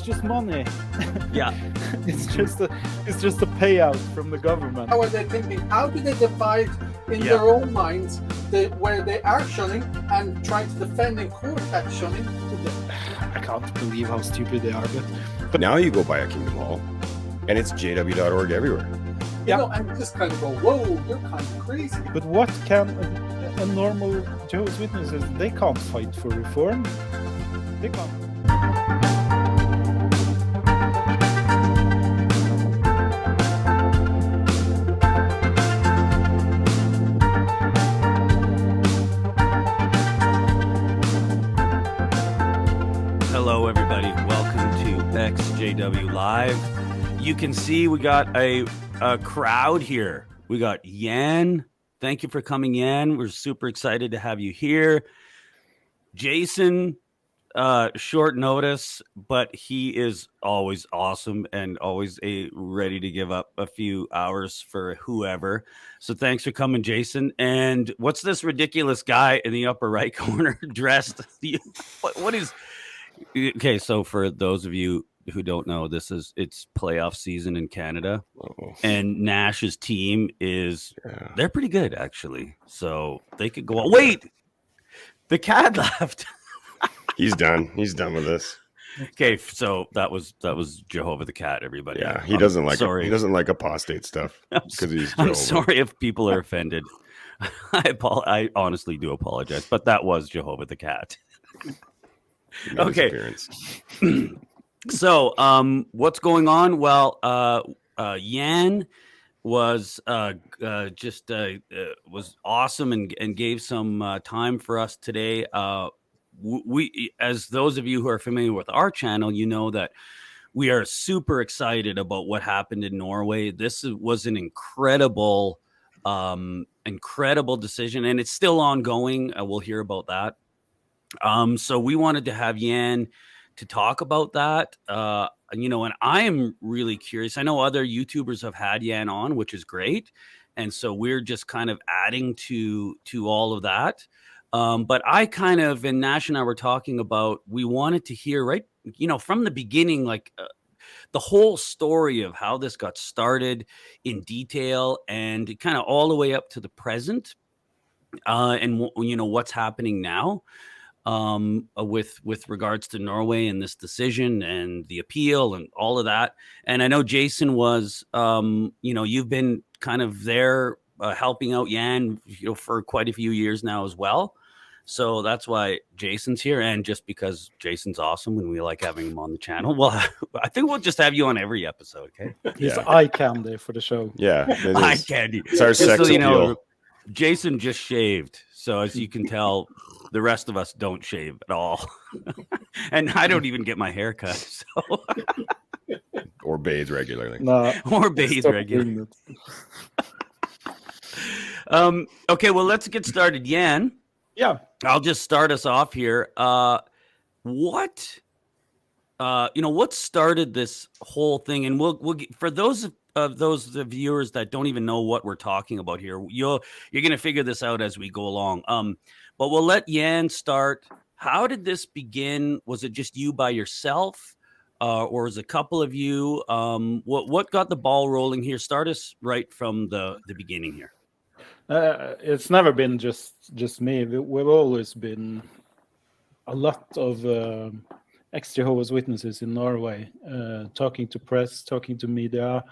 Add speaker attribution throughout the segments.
Speaker 1: just money.
Speaker 2: Yeah.
Speaker 1: It's just a payout from the government.
Speaker 3: How are they thinking? How do they divide in their own minds where they are shunning and trying to defend in court that shunning?
Speaker 1: I can't believe how stupid they are. But
Speaker 4: now you go by a Kingdom Hall, and it's JW.org everywhere.
Speaker 3: You know, and just kind of go, whoa, you're kind of crazy.
Speaker 1: But what can a normal Jehovah's Witnesses? They can't fight for reform. They can't.
Speaker 2: Hello, everybody. Welcome to EXJW-Live. You can see we got a crowd here. We got Yan. Thank you for coming, Yan. We're super excited to have you here. Jason, short notice, but he is always awesome and always ready to give up a few hours for whoever. So thanks for coming, Jason. And what's this ridiculous guy in the upper right corner dressed? What is... Okay, so for those of you who don't know, it's playoff season in Canada, and Nash's team they're pretty good actually, so they could go. Wait, the cat left.
Speaker 4: He's done with this.
Speaker 2: Okay, so that was Jehovah the cat. Everybody,
Speaker 4: yeah, he doesn't like apostate stuff because he's Jehovah.
Speaker 2: I'm sorry if people are offended. I honestly do apologize, but that was Jehovah the cat. Okay. So, what's going on? Well, Yan was was awesome and gave some time for us today. We, as those of you who are familiar with our channel, you know that we are super excited about what happened in Norway. This was an incredible decision, and it's still ongoing. We'll hear about that. So we wanted to have Yan to talk about that. And I am really curious. I know other YouTubers have had Yan on, which is great. And so we're just kind of adding to all of that. But I kind of, and Nash and I were talking about, we wanted to hear, from the beginning, the whole story of how this got started in detail and kind of all the way up to the present. And what's happening now. With regards to Norway and this decision and the appeal and all of that. And I know Jason was, you've been kind of there helping out Yan, for quite a few years now as well. So that's why Jason's here. And just because Jason's awesome and we like having him on the channel. Well, I think we'll just have you on every episode. Okay.
Speaker 1: He's eye candy for the show.
Speaker 4: Yeah.
Speaker 2: Eye candy.
Speaker 4: It's our sex appeal.
Speaker 2: Jason just shaved. So as you can tell, the rest of us don't shave at all. And I don't even get my hair cut. So.
Speaker 4: Or bathe regularly.
Speaker 1: No,
Speaker 2: or bathe regularly. Okay, well, let's get started. Yan.
Speaker 1: Yeah.
Speaker 2: I'll just start us off here. What started this whole thing? And we'll for those the viewers that don't even know what we're talking about here, you're going to figure this out as we go along. But we'll let Yan start. How did this begin? Was it just you by yourself, or was a couple of you? What got the ball rolling here? Start us right from the beginning here.
Speaker 1: It's never been just me. We've always been a lot of ex-Jehovah's Witnesses in Norway, talking to press, talking to media,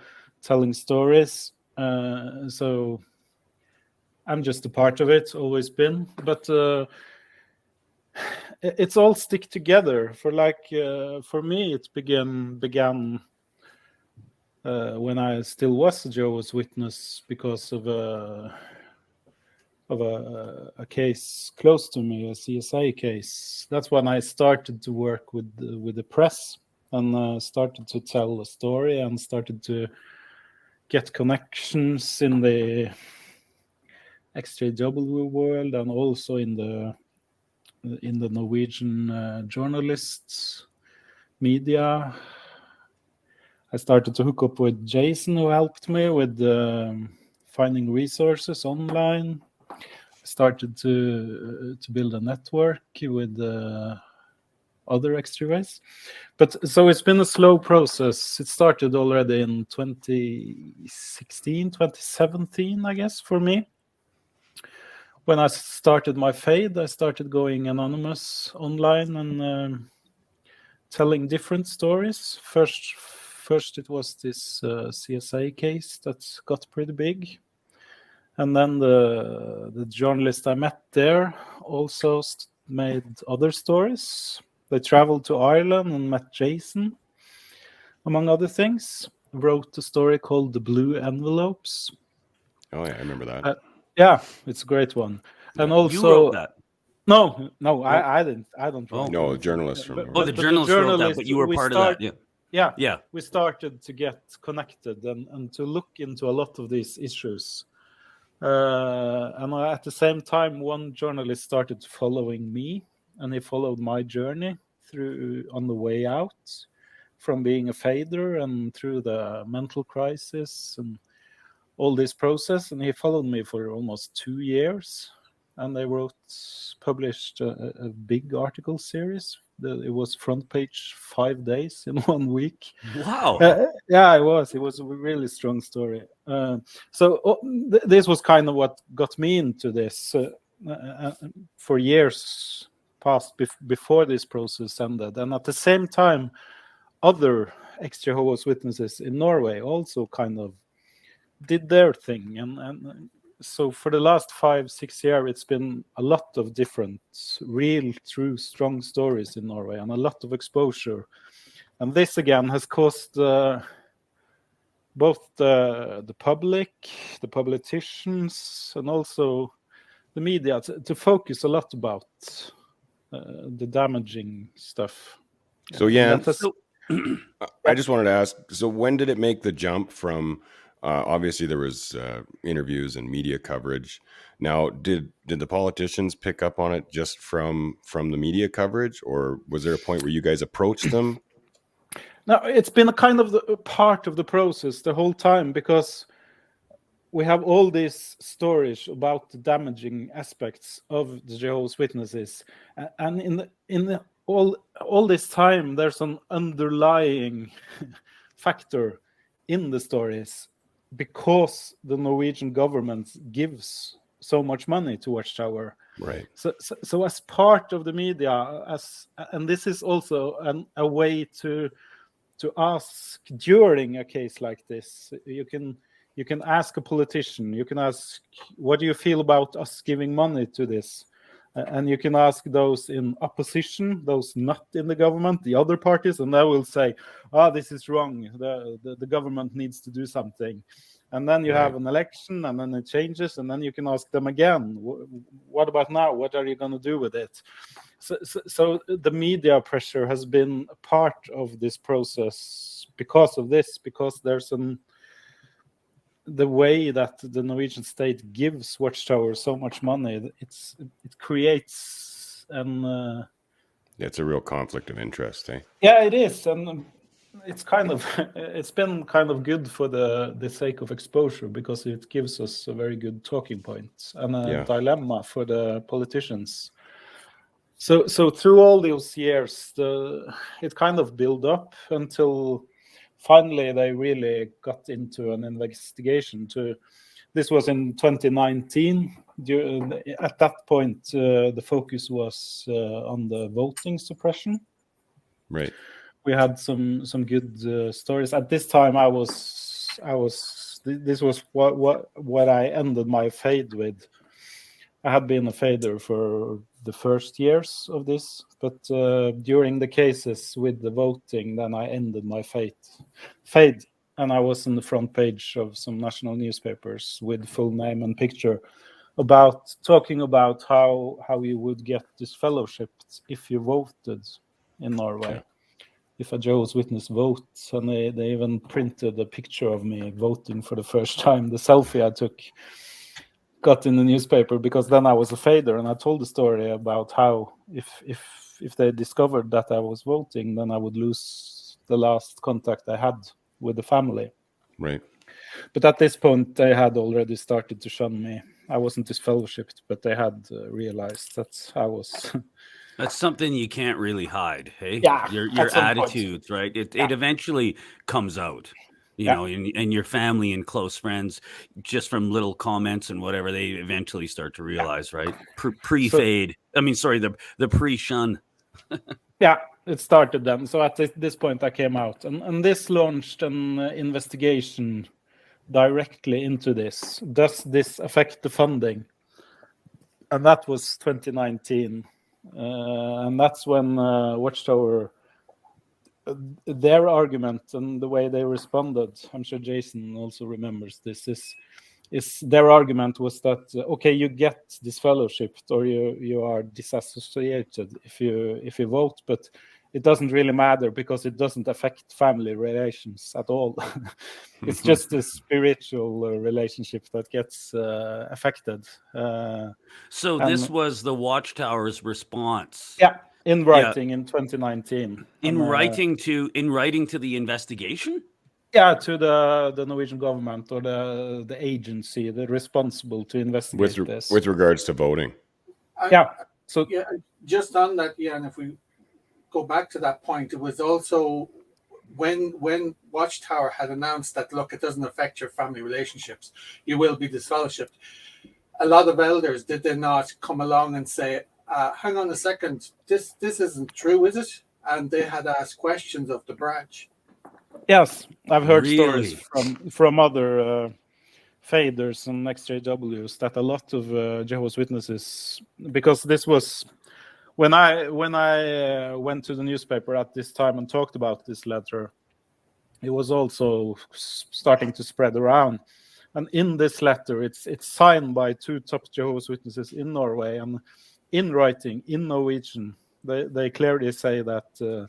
Speaker 1: telling stories. So I'm just a part of it, always been. But it's all stick together. For me, it began when I still was a Jehovah's Witness because of a case close to me, a CSI case. That's when I started to work with the press and started to tell a story and started to get connections in the EXJW world and also in the Norwegian journalists, media. I started to hook up with Jason, who helped me with finding resources online. I started to build a network with other extras. But so it's been a slow process. It started already in 2016, 2017, I guess, for me. When I started my fade, I started going anonymous online and telling different stories. First it was this CSA case that got pretty big. And then the journalist I met there also made other stories. They traveled to Ireland and met Jason, among other things. Wrote a story called The Blue Envelopes.
Speaker 4: Oh yeah, I remember that.
Speaker 1: Yeah, it's a great one.
Speaker 4: Yeah.
Speaker 1: And also,
Speaker 2: You wrote that.
Speaker 1: No, I didn't. I don't write.
Speaker 4: No,
Speaker 1: anything.
Speaker 4: journalists from Norway.
Speaker 2: Oh, the journalist wrote that, but you were part of that. Yeah.
Speaker 1: Yeah, we started to get connected and to look into a lot of these issues. And at the same time, one journalist started following me, and he followed my journey through on the way out from being a fader and through the mental crisis and all this process. And he followed me for almost 2 years. And they published a big article series. It was front page 5 days in 1 week.
Speaker 2: Wow.
Speaker 1: Yeah, it was. It was a really strong story. This was kind of what got me into this for years past before this process ended. And at the same time, other ex-Jehovah's Witnesses in Norway also kind of did their thing. And so for the last 5-6 years, it's been a lot of different, real, true, strong stories in Norway and a lot of exposure. And this again has caused both the public, the politicians, and also the media to focus a lot about the damaging stuff.
Speaker 4: So yeah, I just wanted to ask, so when did it make the jump from obviously there was interviews and media coverage. Now, did the politicians pick up on it just from the media coverage, or was there a point where you guys approached them?
Speaker 1: No, it's been a kind of a part of the process the whole time, because we have all these stories about the damaging aspects of the Jehovah's Witnesses, and in all this time there's an underlying factor in the stories, because the Norwegian government gives so much money to Watchtower.
Speaker 4: Right.
Speaker 1: So as part of the media, and this is also a way to ask during a case like this. You can ask a politician. You can ask, what do you feel about us giving money to this? And you can ask those in opposition, those not in the government, the other parties, and they will say, this is wrong. The government needs to do something. And then you have an election, and then it changes, and then you can ask them again, what about now? What are you going to do with it? So the media pressure has been a part of this process because of this, because there's the way that the Norwegian state gives Watchtower so much money, it creates an
Speaker 4: it's a real conflict of interest, eh?
Speaker 1: Yeah, it is, and it's been kind of good for the sake of exposure, because it gives us a very good talking point and a dilemma for the politicians. So through all those years, it kind of built up until finally they really got into an investigation. This was in 2019. At that point, the focus was on the voting suppression.
Speaker 4: Right.
Speaker 1: We had some good stories. At this time, this was what I ended my fade with. I had been a fader for the first years of this, but during the cases with the voting, then I ended my fade, and I was on the front page of some national newspapers with full name and picture, talking about how you would get this fellowship if you voted in Norway. Yeah. If a Jehovah's Witness votes, and they even printed a picture of me voting for the first time, the selfie I took, got in the newspaper, because then I was a fader, and I told the story about how if they discovered that I was voting, then I would lose the last contact I had with the family.
Speaker 4: Right.
Speaker 1: But at this point, they had already started to shun me. I wasn't disfellowshipped, but they had realized that I was
Speaker 2: That's something you can't really hide, hey?
Speaker 1: Yeah,
Speaker 2: Your
Speaker 1: at some point.
Speaker 2: attitudes, right? It
Speaker 1: Yeah.
Speaker 2: eventually comes out, you
Speaker 1: Yeah.
Speaker 2: know, and your family and close friends, just from little comments and whatever, they eventually start to realize, right? Pre-fade. I mean, sorry, the pre-shun.
Speaker 1: Yeah, it started then. So at this point, I came out, and this launched an investigation directly into this. Does this affect the funding? And that was 2019, and that's when Watchtower, their argument and the way they responded, I'm sure Jason also remembers this, is their argument was that okay, you get disfellowshipped or you are disassociated if you vote, but it doesn't really matter because it doesn't affect family relations at all. It's just a spiritual relationship that gets affected.
Speaker 2: So this was the Watchtower's response.
Speaker 1: Yeah, in writing in 2019.
Speaker 2: In writing to the investigation?
Speaker 1: Yeah, to the Norwegian government or the agency that responsible to investigate this.
Speaker 4: With regards to voting.
Speaker 1: So
Speaker 3: just on that, and if we go back to that point, it was also when Watchtower had announced that, look, it doesn't affect your family relationships, you will be disfellowshipped. A lot of elders, did they not come along and say, hang on a second, this isn't true, is it? And they had asked questions of the branch.
Speaker 1: Yes, I've heard stories from other faders and XJWs that a lot of Jehovah's Witnesses, because this was when I went to the newspaper at this time and talked about this letter, it was also starting to spread around. And in this letter, it's signed by 2 top Jehovah's Witnesses in Norway, and in writing in Norwegian, they clearly say that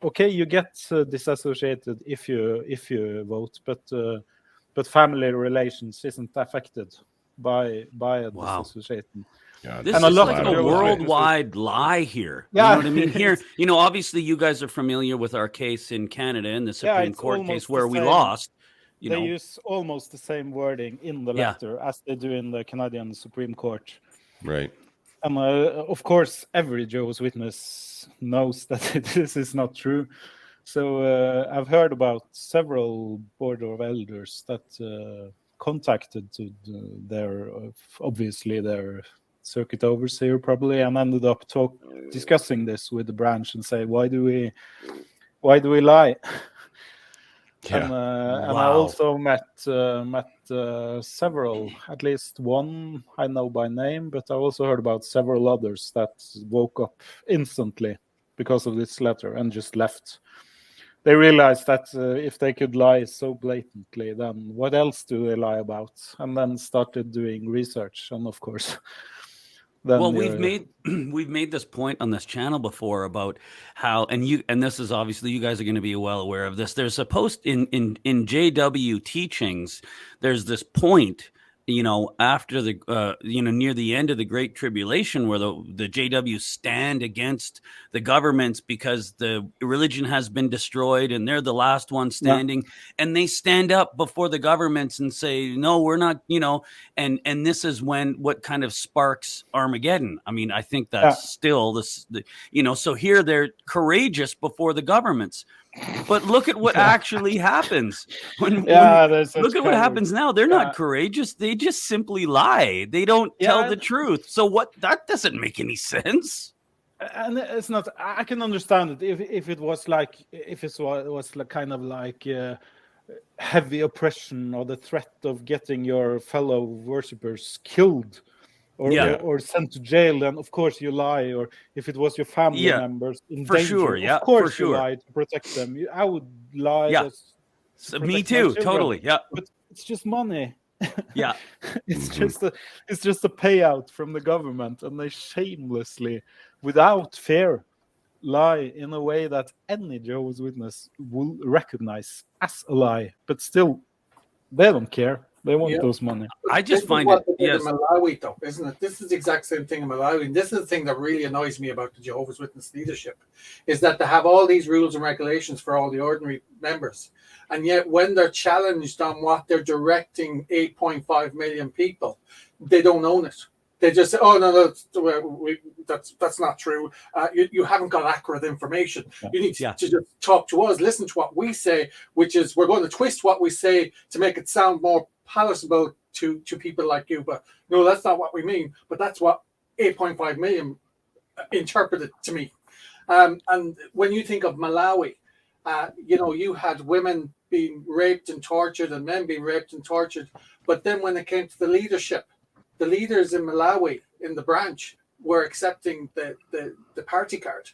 Speaker 1: okay, you get disassociated if you vote, but family relations isn't affected by disassociation.
Speaker 2: Yeah, this is like a worldwide lie here.
Speaker 1: Yeah.
Speaker 2: You know what I mean? Here, you know, obviously you guys are familiar with our case in Canada and the Supreme Court case where we lost.
Speaker 1: They use almost the same wording in the letter as they do in the Canadian Supreme Court.
Speaker 4: Right.
Speaker 1: And of course, every Jehovah's Witness knows that this is not true. So I've heard about several Board of Elders that contacted to their circuit overseer probably, and ended up discussing this with the branch and say, why do we lie?
Speaker 4: Yeah.
Speaker 1: And I also met several, at least one I know by name, but I also heard about several others that woke up instantly because of this letter and just left. They realized that if they could lie so blatantly, then what else do they lie about? And then started doing research, and of course.
Speaker 2: Well, we've made this point on this channel before about how, and this is obviously, you guys are going to be well aware of this. There's a post in JW teachings. There's this point, you know, after the near the end of the Great Tribulation, where the JW stand against the governments because the religion has been destroyed and they're the last one standing, and they stand up before the governments and say, no, we're not, you know, and this is what kind of sparks Armageddon. I mean, I think that's still so here they're courageous before the governments. But look at what actually happens. Look at what happens now. They're not courageous. They just simply lie. They don't tell the truth. So that doesn't make any sense.
Speaker 1: And it's not. I can understand it if it was like kind of like heavy oppression or the threat of getting your fellow worshippers killed. Or sent to jail, then of course you lie. Or if it was your family members in danger, of course you lie to protect them. I would lie.
Speaker 2: Yeah, me too. Totally. Yeah,
Speaker 1: but it's just money.
Speaker 2: Yeah,
Speaker 1: it's just a payout from the government, and they shamelessly, without fear, lie in a way that any Jehovah's Witness will recognize as a lie. But still, they don't care. They want those money.
Speaker 3: I just find it. Yes. In Malawi, though, isn't it? This is the exact same thing in Malawi. And this is the thing that really annoys me about the Jehovah's Witness leadership, is that they have all these rules and regulations for all the ordinary members, and yet when they're challenged on what they're directing 8.5 million people, they don't own it. They just say, "Oh no, that's not true. You haven't got accurate information. You need to just talk to us, listen to what we say, which is we're going to twist what we say to make it sound more palatable to people like you. But no, that's not what we mean. But that's what 8.5 million interpreted to me. And when you think of Malawi, you had women being raped and tortured and men being raped and tortured. But then when it came to the leadership, the leaders in Malawi in the branch were accepting the party card.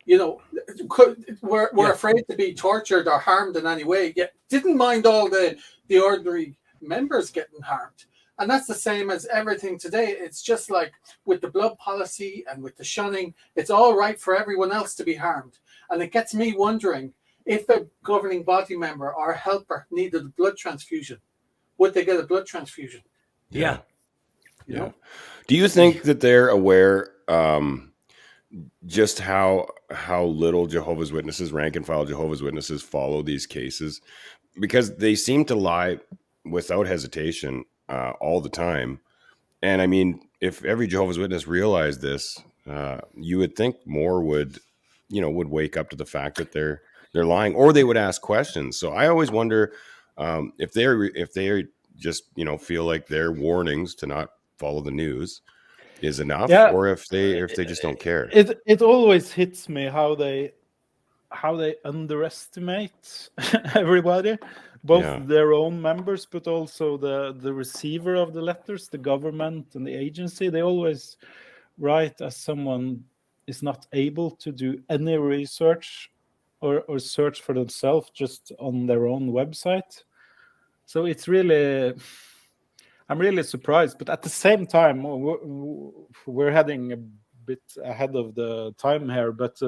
Speaker 3: We're afraid to be tortured or harmed in any way, yet didn't mind all the ordinary members getting harmed. And that's the same as everything today. It's just like with the blood policy and with the shunning, it's all right for everyone else to be harmed. And it gets me wondering, if a governing body member or a helper needed a blood transfusion, would they get a blood transfusion?
Speaker 2: Yeah.
Speaker 4: Yeah. Do you think that they're aware just how little Jehovah's Witnesses, rank and file Jehovah's Witnesses, follow these cases? Because they seem to lie without hesitation all the time. And I mean, if every Jehovah's Witness realized this, you would think more would wake up to the fact that they're lying, or they would ask questions. So I always wonder if they just feel like their warnings to not follow the news is enough, or if they just don't care.
Speaker 1: It always hits me how they underestimate everybody, both their own members, but also the receiver of the letters, the government and the agency. They always write as someone is not able to do any research or search for themselves just on their own website. So it's really, I'm really surprised. But at the same time, we're heading a bit ahead of the time here, but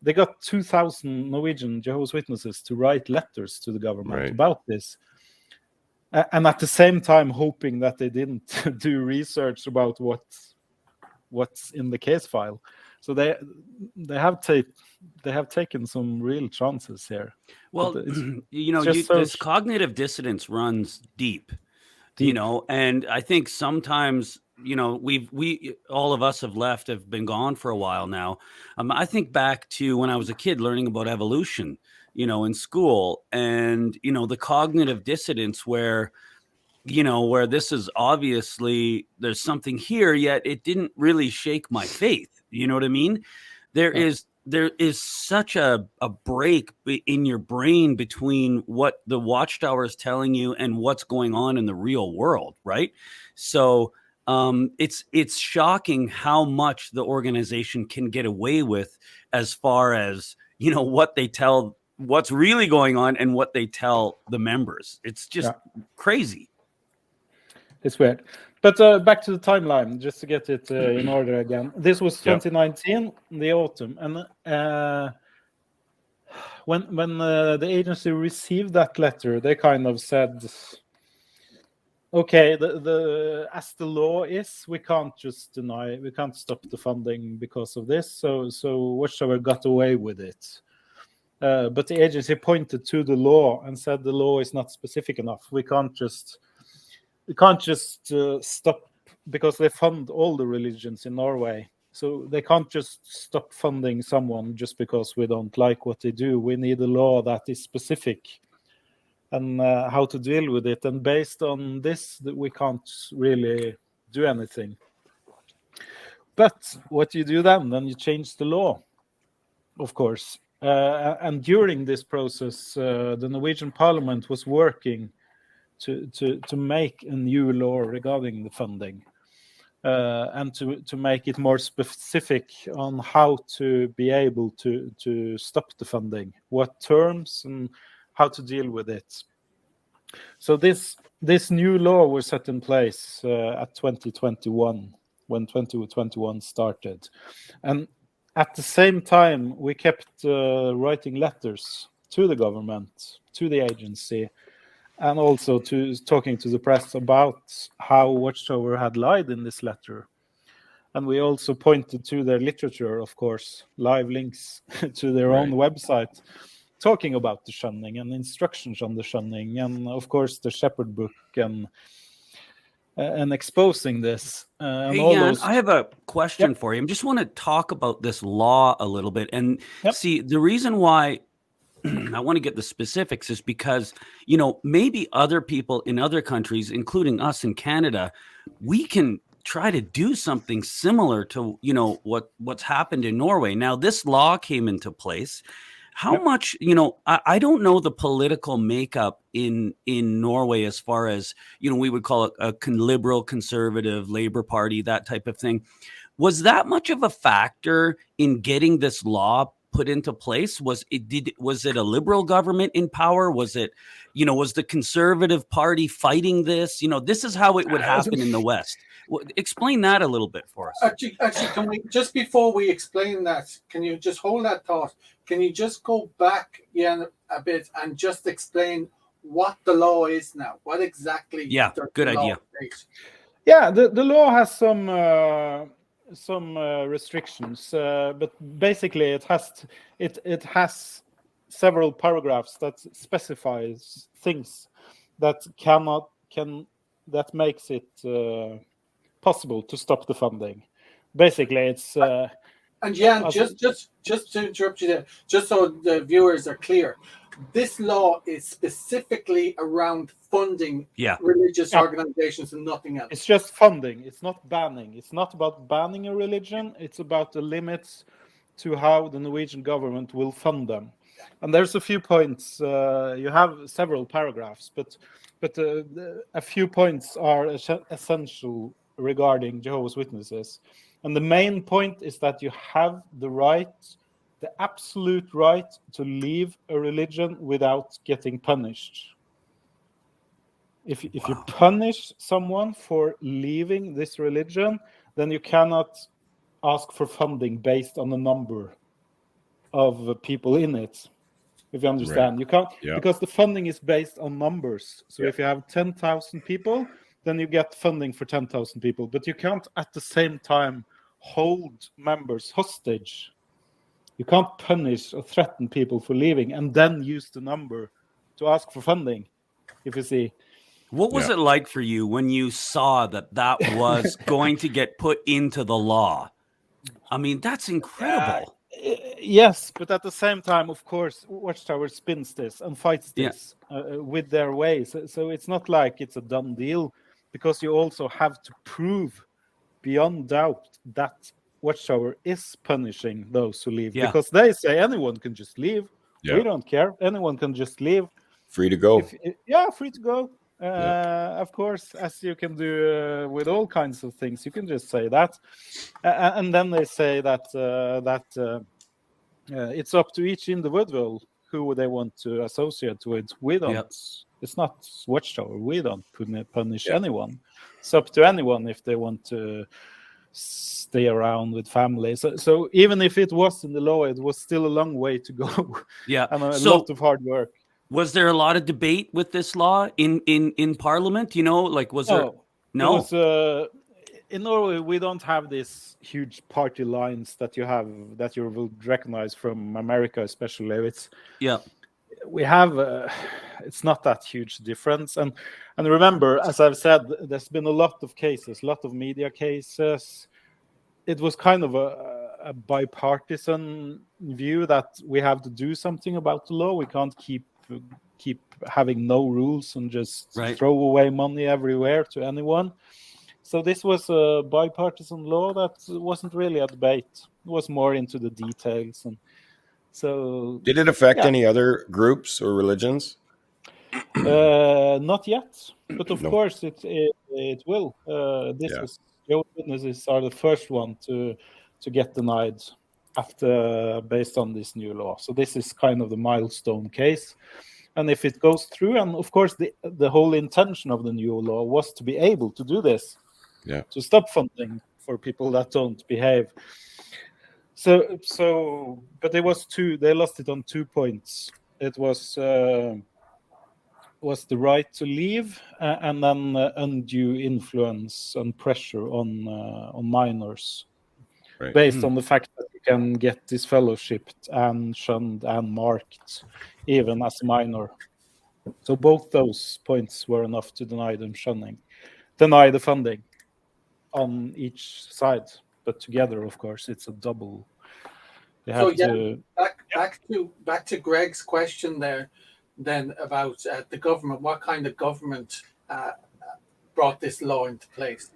Speaker 1: they got 2,000 Norwegian Jehovah's Witnesses to write letters to the government about this. And at the same time, hoping that they didn't do research about what's in the case file. So they have taken some real chances here.
Speaker 2: Well, this cognitive dissonance runs deep. And I think sometimes, we all of us have been gone for a while now. I think back to when I was a kid learning about evolution, in school, and, the cognitive dissonance where this is obviously there's something here, yet it didn't really shake my faith. You know what I mean? There is such a break in your brain between what the Watchtower is telling you and what's going on in the real world, right? So it's shocking how much the organization can get away with as far as what they tell, what's really going on, and what they tell the members. It's just crazy.
Speaker 1: It's weird. But back to the timeline, just to get it in order again. This was 2019, the autumn. And when the agency received that letter, they kind of said, okay, as the law is, we can't just deny, we can't stop the funding because of this. So Watchtower got away with it. But the agency pointed to the law and said the law is not specific enough. We can't just stop, because they fund all the religions in Norway. So they can't just stop funding someone just because we don't like what they do. We need a law that is specific and how to deal with it. And based on this, we can't really do anything. But what you do then you change the law, of course. And during this process, the Norwegian Parliament was working to make a new law regarding the funding, and to make it more specific on how to be able to stop the funding, what terms and how to deal with it. So this new law was set in place at 2021, when 2021 started. And at the same time, we kept writing letters to the government, to the agency, and also to talking to the press about how Watchtower had lied in this letter. And we also pointed to their literature, of course, live links to their own website, talking about the shunning and instructions on the shunning, and of course the Shepherd book, and and exposing this. And
Speaker 2: Hey,
Speaker 1: all
Speaker 2: Jan,
Speaker 1: those.
Speaker 2: I have a question for you. I just want to talk about this law a little bit. And see, the reason why I want to get the specifics is because, maybe other people in other countries, including us in Canada, we can try to do something similar to, what's happened in Norway. Now, this law came into place. How much, I don't know the political makeup in Norway as far as, we would call it a liberal, conservative, Labour Party, that type of thing. Was that much of a factor in getting this law put into place? Was it a liberal government in power? Was it, was the Conservative Party fighting this? This is how it would happen in the West. Explain that a little bit for us.
Speaker 3: Actually, can we, just before we explain that, can you just hold that thought? Can you just go back, Jan, a bit and just explain what the law is now? What exactly?
Speaker 2: Yeah, good idea.
Speaker 1: Yeah, the law has some restrictions, but basically it has several paragraphs that specifies things that that makes it possible to stop the funding. Basically, it's
Speaker 3: and Jan, just to interrupt you there, just so the viewers are clear, this law is specifically around funding religious organizations and nothing else.
Speaker 1: It's just funding. It's not banning. It's not about banning a religion. It's about the limits to how the Norwegian government will fund them. And there's a few points. You have several paragraphs, but a few points are essential regarding Jehovah's Witnesses. And the main point is that you have the absolute right to leave a religion without getting punished. If you punish someone for leaving this religion, then you cannot ask for funding based on the number of people in it. If you understand, you can't, because the funding is based on numbers. So if you have 10,000 people, then you get funding for 10,000 people. But you can't at the same time hold members hostage. You can't punish or threaten people for leaving and then use the number to ask for funding, if you see.
Speaker 2: What was it like for you when you saw that was going to get put into the law? I mean, that's incredible.
Speaker 1: Yes, but at the same time, of course, Watchtower spins this and fights this with their ways. So it's not like it's a done deal, because you also have to prove beyond doubt that Watchtower is punishing those who leave. Because they say anyone can just leave. We don't care. Anyone can just leave.
Speaker 4: Free to go.
Speaker 1: Free to go. Of course, as you can do with all kinds of things, you can just say that, and then they say that it's up to each individual who they want to associate with. We don't. It's not Watchtower. We don't punish anyone. It's up to anyone if they want to stay around with family. So even if it was in the law, it was still a long way to go. And a lot of hard work.
Speaker 2: Was there a lot of debate with this law in Parliament? Was there? No.
Speaker 1: It was, in Norway, we don't have these huge party lines that you will recognize from America, especially. We have. It's not that huge difference, and remember, as I've said, there's been a lot of cases, a lot of media cases. It was kind of a bipartisan view that we have to do something about the law. We can't keep having no rules and just throw away money everywhere to anyone. So this was a bipartisan law that wasn't really a debate. It was more into the details. And so,
Speaker 4: did it affect any other groups or religions?
Speaker 1: Not yet, but of course it will. Jehovah's Witnesses are the first one to get denied based on this new law. So this is kind of the milestone case. And if it goes through, and of course the whole intention of the new law was to be able to do this, to stop funding for people that don't behave. So, but it was they lost it on 2 points. It was the right to leave, and then undue influence and pressure on minors. Based on the fact that you can get disfellowshipped and shunned and marked even as a minor. So both those points were enough to deny them shunning. deny the funding on each side. But together, of course, it's a double. They have
Speaker 3: back to Greg's question there, then about the government. What kind of government brought this law into place?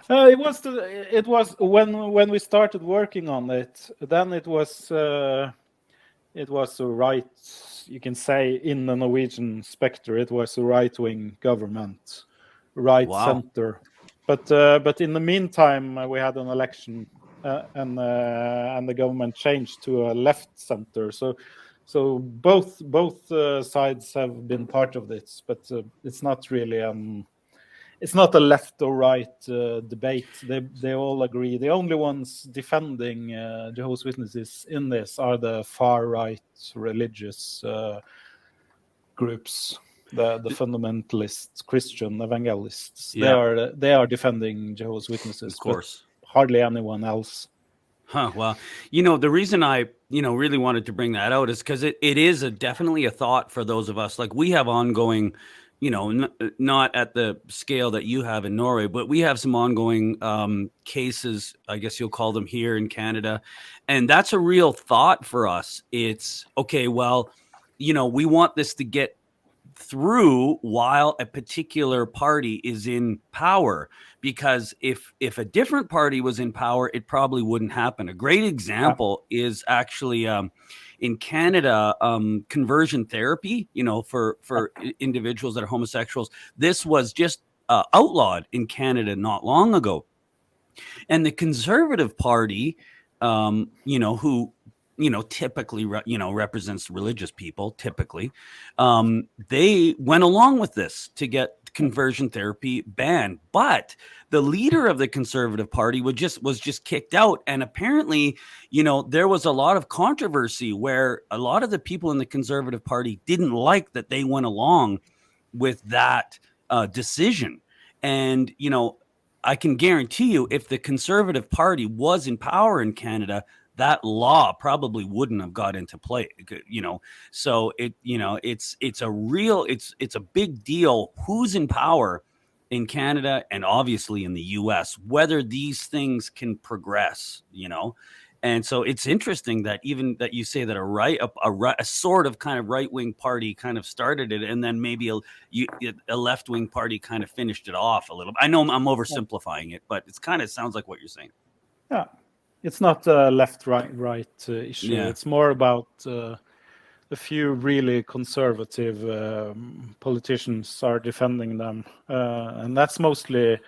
Speaker 1: It was when we started working on it. Then it was a right, you can say, in the Norwegian spectre, it was a right-wing government, center. But in the meantime, we had an election, and the government changed to a left center. So both sides have been part of this, but it's not really it's not a left or right debate. They all agree. The only ones defending Jehovah's Witnesses in this are the far right religious groups, the fundamentalist Christian evangelists.
Speaker 2: Yeah.
Speaker 1: They are defending Jehovah's Witnesses,
Speaker 2: of course.
Speaker 1: but hardly anyone else.
Speaker 2: Well, the reason I, really wanted to bring that out is because it is definitely a thought for those of us. Like, we have ongoing, not at the scale that you have in Norway, but we have some ongoing cases, I guess you'll call them, here in Canada. And that's a real thought for us. It's, okay, well, we want this to get through while a particular party is in power, because if a different party was in power, it probably wouldn't happen. A great example is actually in Canada, conversion therapy, for individuals that are homosexuals. This was just outlawed in Canada not long ago. And the Conservative Party, who typically, represents religious people, typically, they went along with this to get conversion therapy banned. But the leader of the Conservative Party was just kicked out. And apparently, there was a lot of controversy where a lot of the people in the Conservative Party didn't like that they went along with that decision. And, I can guarantee you, if the Conservative Party was in power in Canada, that law probably wouldn't have got into play, So it's a big deal who's in power in Canada and obviously in the US, whether these things can progress, And so it's interesting that even that you say that a sort of kind of right-wing party kind of started it, and then maybe a left-wing party kind of finished it off a little. I know I'm oversimplifying it, but it's kind of sounds like what you're saying.
Speaker 1: Yeah. It's not a left-right issue.
Speaker 2: Yeah.
Speaker 1: It's more about a few really conservative politicians are defending them, and that's mostly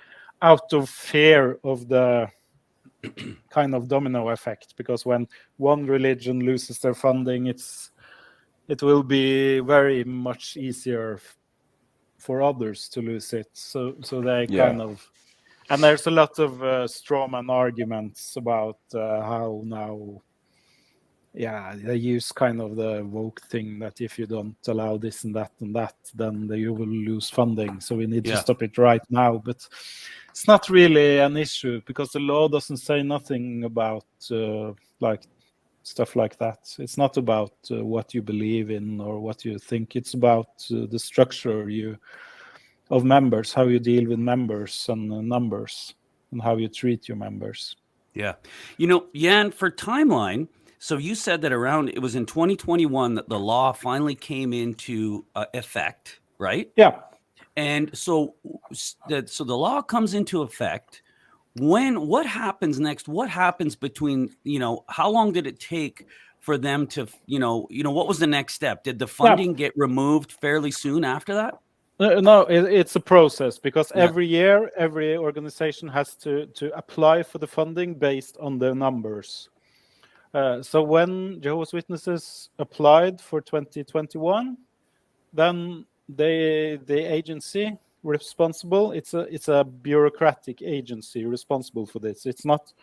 Speaker 1: out of fear of the kind of domino effect. Because when one religion loses their funding, it will be very much easier for others to lose it. So they kind of. And there's a lot of strawman arguments about how now, they use kind of the woke thing that if you don't allow this and that, then you will lose funding. So we need to stop it right now. But it's not really an issue, because the law doesn't say nothing about like stuff like that. It's not about what you believe in or what you think. It's about the structure of members, how you deal with members and numbers, and how you treat your members.
Speaker 2: Yeah. Jan, for timeline, so you said that it was in 2021 that the law finally came into effect, right?
Speaker 1: Yeah.
Speaker 2: And so the law comes into effect. What happens next? What happens between, how long did it take for them to, what was the next step? Did the funding get removed fairly soon after that?
Speaker 1: No, it's a process, because every year, every organization has to apply for the funding based on their numbers. So when Jehovah's Witnesses applied for 2021, then the agency responsible, it's a bureaucratic agency responsible for this. It's not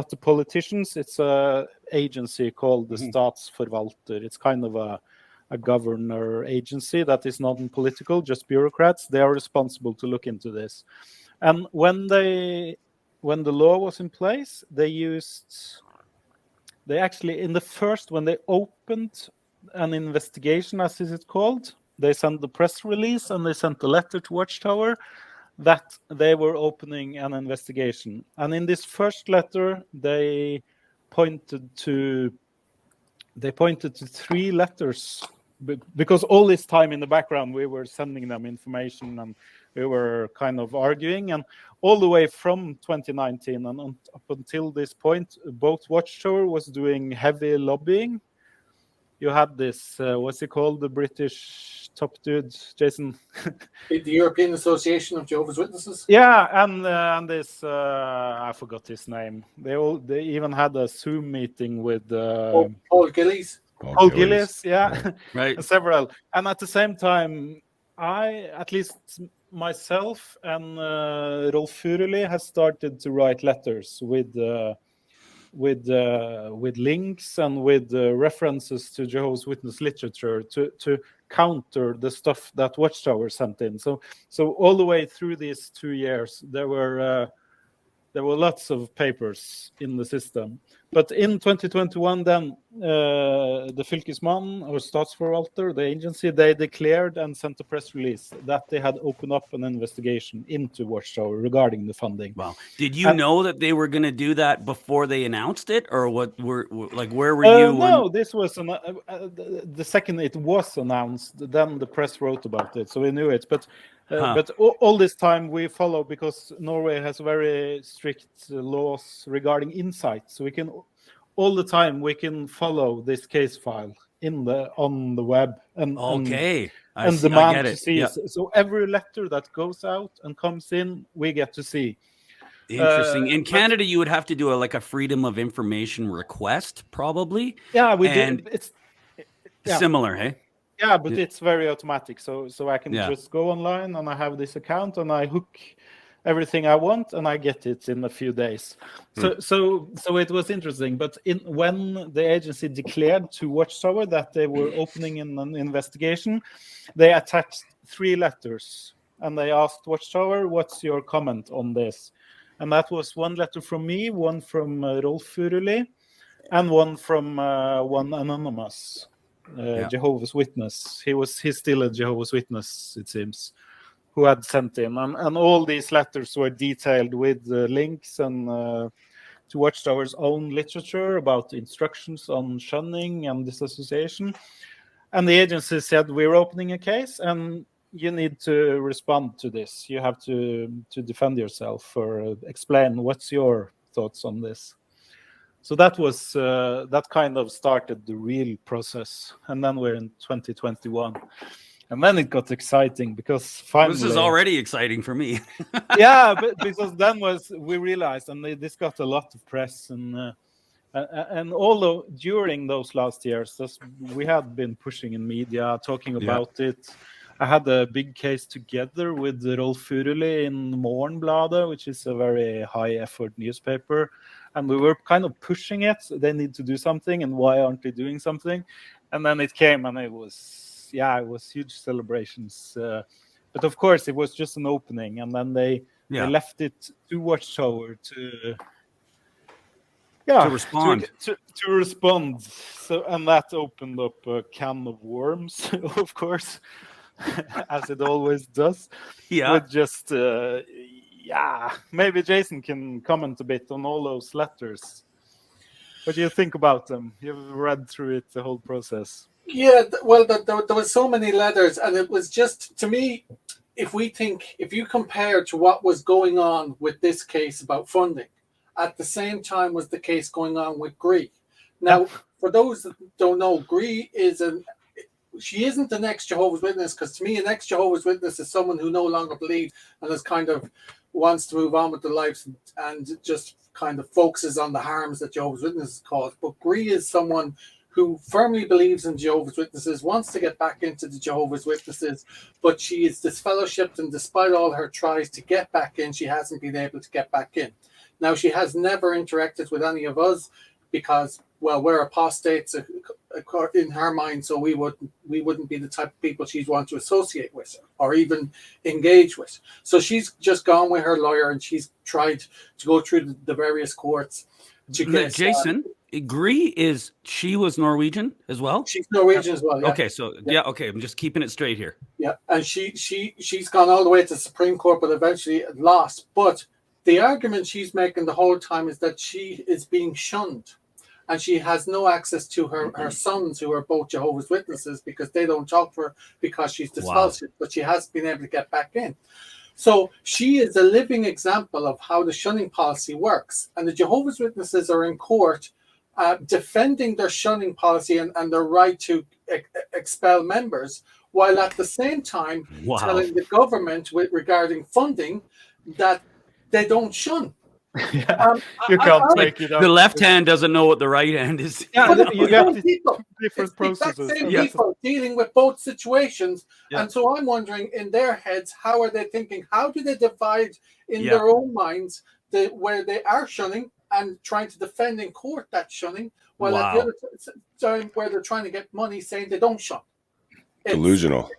Speaker 1: the politicians. It's a agency called the Statsforvalter. It's kind of a governor agency that is non-political, just bureaucrats. They are responsible to look into this. And when the law was in place, when they opened an investigation, as is it called, they sent the press release and they sent a letter to Watchtower that they were opening an investigation. And in this first letter, they pointed to 3 letters, because all this time in the background we were sending them information and we were kind of arguing, and all the way from 2019 and up until this point, both Watchtower was doing heavy lobbying. You had this, what's it called, the British top dude, Jason?
Speaker 3: The European Association of Jehovah's Witnesses.
Speaker 1: Yeah, and this, I forgot his name. They even had a Zoom meeting with
Speaker 3: Paul Gillies.
Speaker 1: Paul Gillies, yeah,
Speaker 2: Right.
Speaker 1: several. And at the same time, at least myself and Rolf Furuli has started to write letters with links and with references to Jehovah's Witness literature to counter the stuff that Watchtower sent in. So all the way through these 2 years, there were lots of papers in the system. But in 2021, then the Fylkesmann or Statsforvalter, the agency, they declared and sent a press release that they had opened up an investigation into Watchtower regarding the funding.
Speaker 2: Wow. Did you know that they were going to do that before they announced it, or what? Where were you?
Speaker 1: No, this was the second it was announced, then the press wrote about it, so we knew it. But all this time we follow, because Norway has very strict laws regarding insight, so we can all the time we can follow this case file on the web and demand to see. Yeah. So every letter that goes out and comes in, we get to see.
Speaker 2: Interesting. In Canada, you would have to do a freedom of information request, probably.
Speaker 1: Yeah, we did. It's
Speaker 2: similar, hey?
Speaker 1: Yeah, but it's very automatic. So I can just go online and I have this account and I hook everything I want and I get it in a few days. So it was interesting. But when the agency declared to Watchtower that they were opening an investigation, they attached 3 letters and they asked Watchtower, "What's your comment on this?" And that was 1 letter from me, 1 from Rolf Furuli, and 1 from one anonymous Jehovah's Witness. He's still a Jehovah's Witness, it seems, who had sent in. And all these letters were detailed with links and to Watchtower's own literature about instructions on shunning and disassociation. And the agency said, "We're opening a case and you need to respond to this. You have to defend yourself or explain what's your thoughts on this." So that was that kind of started the real process. And then we're in 2021. And then it got exciting because finally...
Speaker 2: This is already exciting for me.
Speaker 1: Yeah, but because then we realized, and this got a lot of press, and although during those last years, we had been pushing in media, talking about it. I had a big case together with Rolf Furuli in Morgenbladet, which is a very high-effort newspaper. And we were kind of pushing it. They need to do something, and why aren't they doing something? And then it came, and it was huge celebrations. But of course, it was just an opening, and then they left it to Watchtower to respond. To respond. So, and that opened up a can of worms, of course. As it always does. With just maybe Jason can comment a bit on all those letters. What do you think about them? You've read through it, the whole process.
Speaker 3: Yeah, well, there was so many letters, and it was just, to me, if you compare to what was going on with this case about funding, at the same time was the case going on with Gree. Now, for those that don't know, Gree she isn't an ex-Jehovah's Witness, because to me, an ex-Jehovah's Witness is someone who no longer believes and is kind of wants to move on with their lives and just kind of focuses on the harms that Jehovah's Witnesses cause. But Gree is someone who firmly believes in Jehovah's Witnesses, wants to get back into the Jehovah's Witnesses, but she is disfellowshipped, and despite all her tries to get back in, she hasn't been able to get back in. Now, she has never interacted with any of us because, well, we're apostates in her mind, so we wouldn't be the type of people she'd want to associate with or even engage with. So she's just gone with her lawyer and she's tried to go through the various courts to get
Speaker 2: Jason, she was Norwegian as well?
Speaker 3: She's Norwegian as well. Yeah.
Speaker 2: Okay, so okay, I'm just keeping it straight here.
Speaker 3: Yeah, and she's gone all the way to the Supreme Court, but eventually lost. But the argument she's making the whole time is that she is being shunned, and she has no access to her sons, who are both Jehovah's Witnesses, because they don't talk to her because she's disfellowshipped, but she has been able to get back in. So she is a living example of how the shunning policy works. And the Jehovah's Witnesses are in court defending their shunning policy and their right to expel members, while at the same time telling the government regarding funding that they don't shun.
Speaker 1: You can't take it up.
Speaker 2: The left hand doesn't know what the right hand is.
Speaker 1: Yeah, you get
Speaker 3: people,
Speaker 1: different processes.
Speaker 3: Same people dealing with both situations. And so I'm wondering, in their heads, how are they thinking? How do they divide in their own minds where they are shunning and trying to defend in court that shunning, while at the other time where they're trying to get money saying they don't shun?
Speaker 4: Delusional.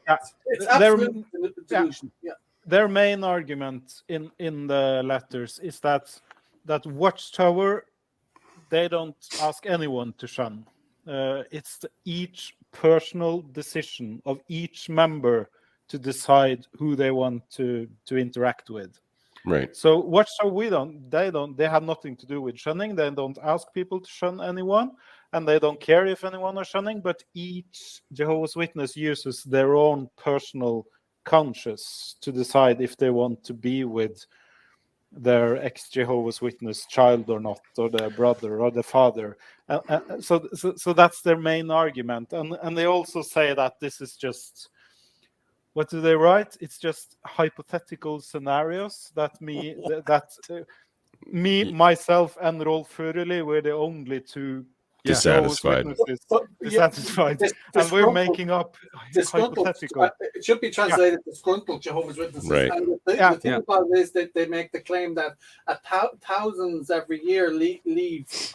Speaker 3: It's absolutely delusional. Yeah.
Speaker 1: Their main argument in the letters is that Watchtower, they don't ask anyone to shun. It's each personal decision of each member to decide who they want to interact with.
Speaker 4: Right.
Speaker 1: So Watchtower, they have nothing to do with shunning. They don't ask people to shun anyone, and they don't care if anyone are shunning, but each Jehovah's Witness uses their own personal conscience to decide if they want to be with their ex-Jehovah's Witness child or not, or their brother or their father. So that's their main argument. And they also say that this is just, what do they write? It's just hypothetical scenarios that myself and Rolf Furuli were the only two
Speaker 4: dissatisfied.
Speaker 1: Dissatisfied. And we're making up hypothetical.
Speaker 3: It should be translated disgruntled Jehovah's Witnesses.
Speaker 4: Right.
Speaker 3: And the thing about it is that they make the claim that thousands every year leave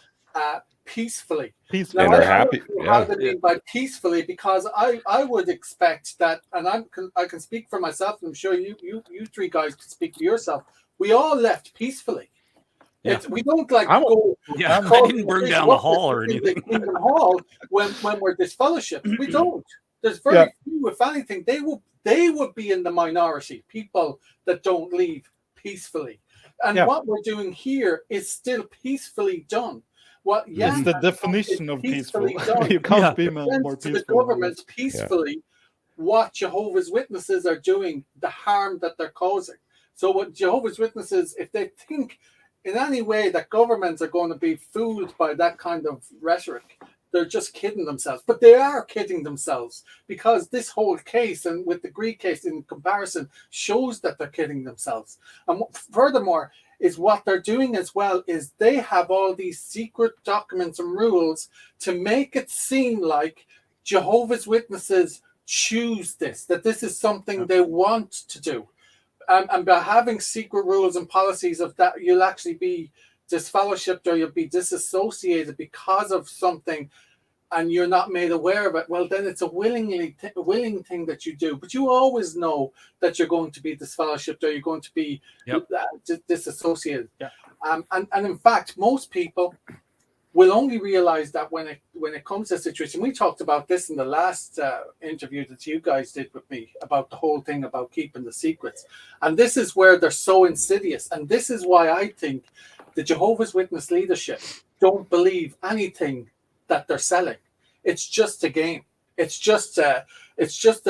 Speaker 3: peacefully.
Speaker 4: And are happy.
Speaker 3: How they mean by peacefully, because I would expect that, and I can speak for myself, and I'm sure you three guys can speak for yourself. We all left peacefully. Yeah. We don't go.
Speaker 2: Yeah, I didn't burn down the hall or anything.
Speaker 3: In the hall when we're disfellowshipped, we don't. There's very few, if anything. They would be in the minority. People that don't leave peacefully, and what we're doing here is still peacefully done.
Speaker 1: It's the definition of peaceful. You can't be more peaceful.
Speaker 3: The government peacefully. What Jehovah's Witnesses are doing, the harm that they're causing. So what Jehovah's Witnesses, if they think in any way that governments are going to be fooled by that kind of rhetoric, they're just kidding themselves. But they are kidding themselves, because this whole case, and with the Greek case in comparison, shows that they're kidding themselves. And furthermore, is what they're doing as well is they have all these secret documents and rules to make it seem like Jehovah's Witnesses choose this, that this is something they want to do. And by having secret rules and policies of that, you'll actually be disfellowshipped or you'll be disassociated because of something, and you're not made aware of it. Well, then it's a willing thing that you do. But you always know that you're going to be disfellowshipped or you're going to be disassociated. Yeah. And in fact, most people will only realize that when it comes to a situation. We talked about this in the last interview that you guys did with me about the whole thing about keeping the secrets. And this is where they're so insidious. And this is why I think the Jehovah's Witness leadership don't believe anything that they're selling. It's just a game. It's just a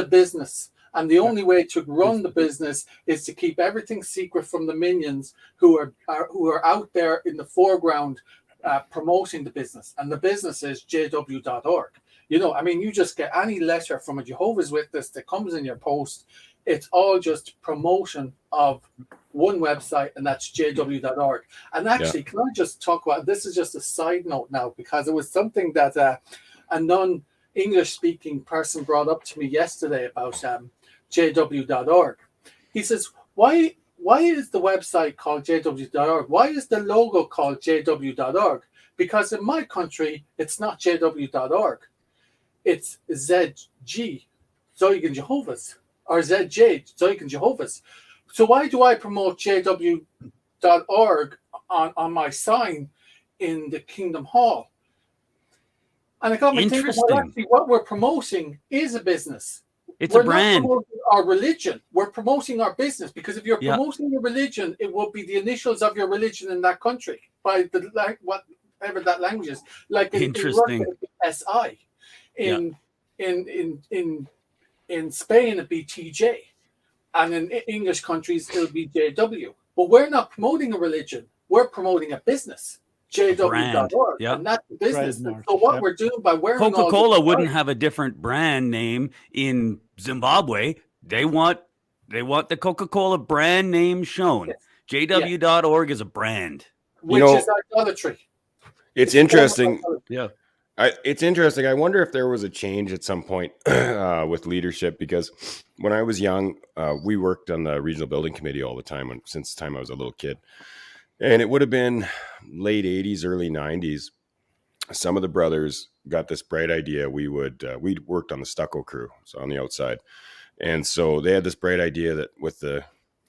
Speaker 3: business. And the only way to run the business is to keep everything secret from the minions who are out there in the foreground promoting the business. And the business is JW.org. You just get any letter from a Jehovah's Witness that comes in your post. It's all just promotion of one website, and that's JW.org. And actually, can I just talk about, this is just a side note now, because it was something that a non-English speaking person brought up to me yesterday about JW.org. He says, why is the website called JW.org? Why is the logo called JW.org? Because in my country, it's not JW.org. It's ZG, Zeugen Jehovah's, or ZJ, Zeugen Jehovah's. So why do I promote JW.org on my sign in the Kingdom Hall? And it got me thinking, well, actually, what we're promoting is a business.
Speaker 2: It's a brand.
Speaker 3: Not promoting our religion. We're promoting our business, because if you're promoting your religion, it will be the initials of your religion in that country by the whatever that language is. Like in Russia, it'd be SI. In Spain, it'd be TJ, and in English countries, it'll be JW. But we're not promoting a religion. We're promoting a business. JW.org, and that's the business. So what we're doing by wearing
Speaker 2: Coca-Cola wouldn't have a different brand name in Zimbabwe. They want the Coca-Cola brand name shown. Yes. JW.org is a brand,
Speaker 3: which is idolatry.
Speaker 4: It's interesting.
Speaker 2: Yeah.
Speaker 4: It's interesting. I wonder if there was a change at some point with leadership, because when I was young, we worked on the regional building committee all the time since the time I was a little kid. And it would have been late 80s, early 90s. Some of the brothers got this bright idea. We worked on the stucco crew, so on the outside. And so they had this bright idea that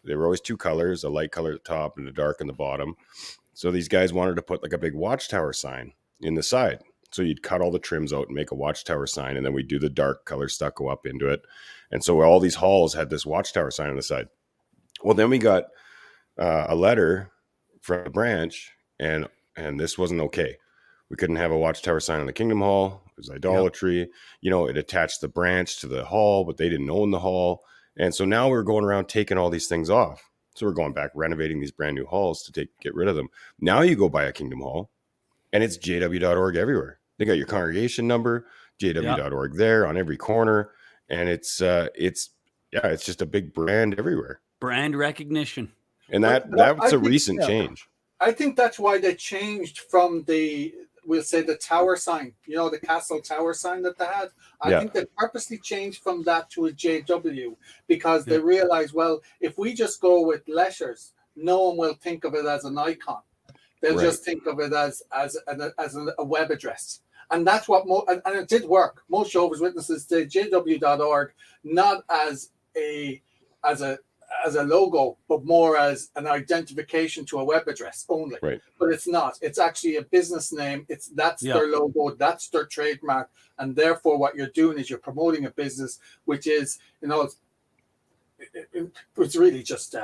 Speaker 4: there were always two colors, a light color at the top and a dark in the bottom. So these guys wanted to put like a big Watchtower sign in the side. So you'd cut all the trims out and make a Watchtower sign, and then we'd do the dark color stucco up into it. And so all these halls had this Watchtower sign on the side. Well, then we got a letter from the branch, and this wasn't okay. We couldn't have a Watchtower sign on the Kingdom Hall. It was idolatry. Yep. You know, it attached the branch to the hall, but they didn't own the hall. And so now we're going around taking all these things off. So we're going back, renovating these brand new halls to get rid of them. Now you go by a Kingdom Hall, and it's JW.org everywhere. They got your congregation number, JW.org there on every corner, and it's just a big brand everywhere.
Speaker 2: Brand recognition.
Speaker 4: And that's a recent change.
Speaker 3: I think that's why they changed from we'll say the tower sign, the castle tower sign that they had. I think they purposely changed from that to a JW, because they realized, well, if we just go with letters, no one will think of it as an icon. They'll just think of it as a web address. And that's what, and it did work. Most Jehovah's Witnesses did JW.org, not as a logo, but more as an identification to a web address only.
Speaker 4: Right.
Speaker 3: But it's not. It's actually a business name. That's their logo. That's their trademark. And therefore, what you're doing is you're promoting a business, which is, it's really just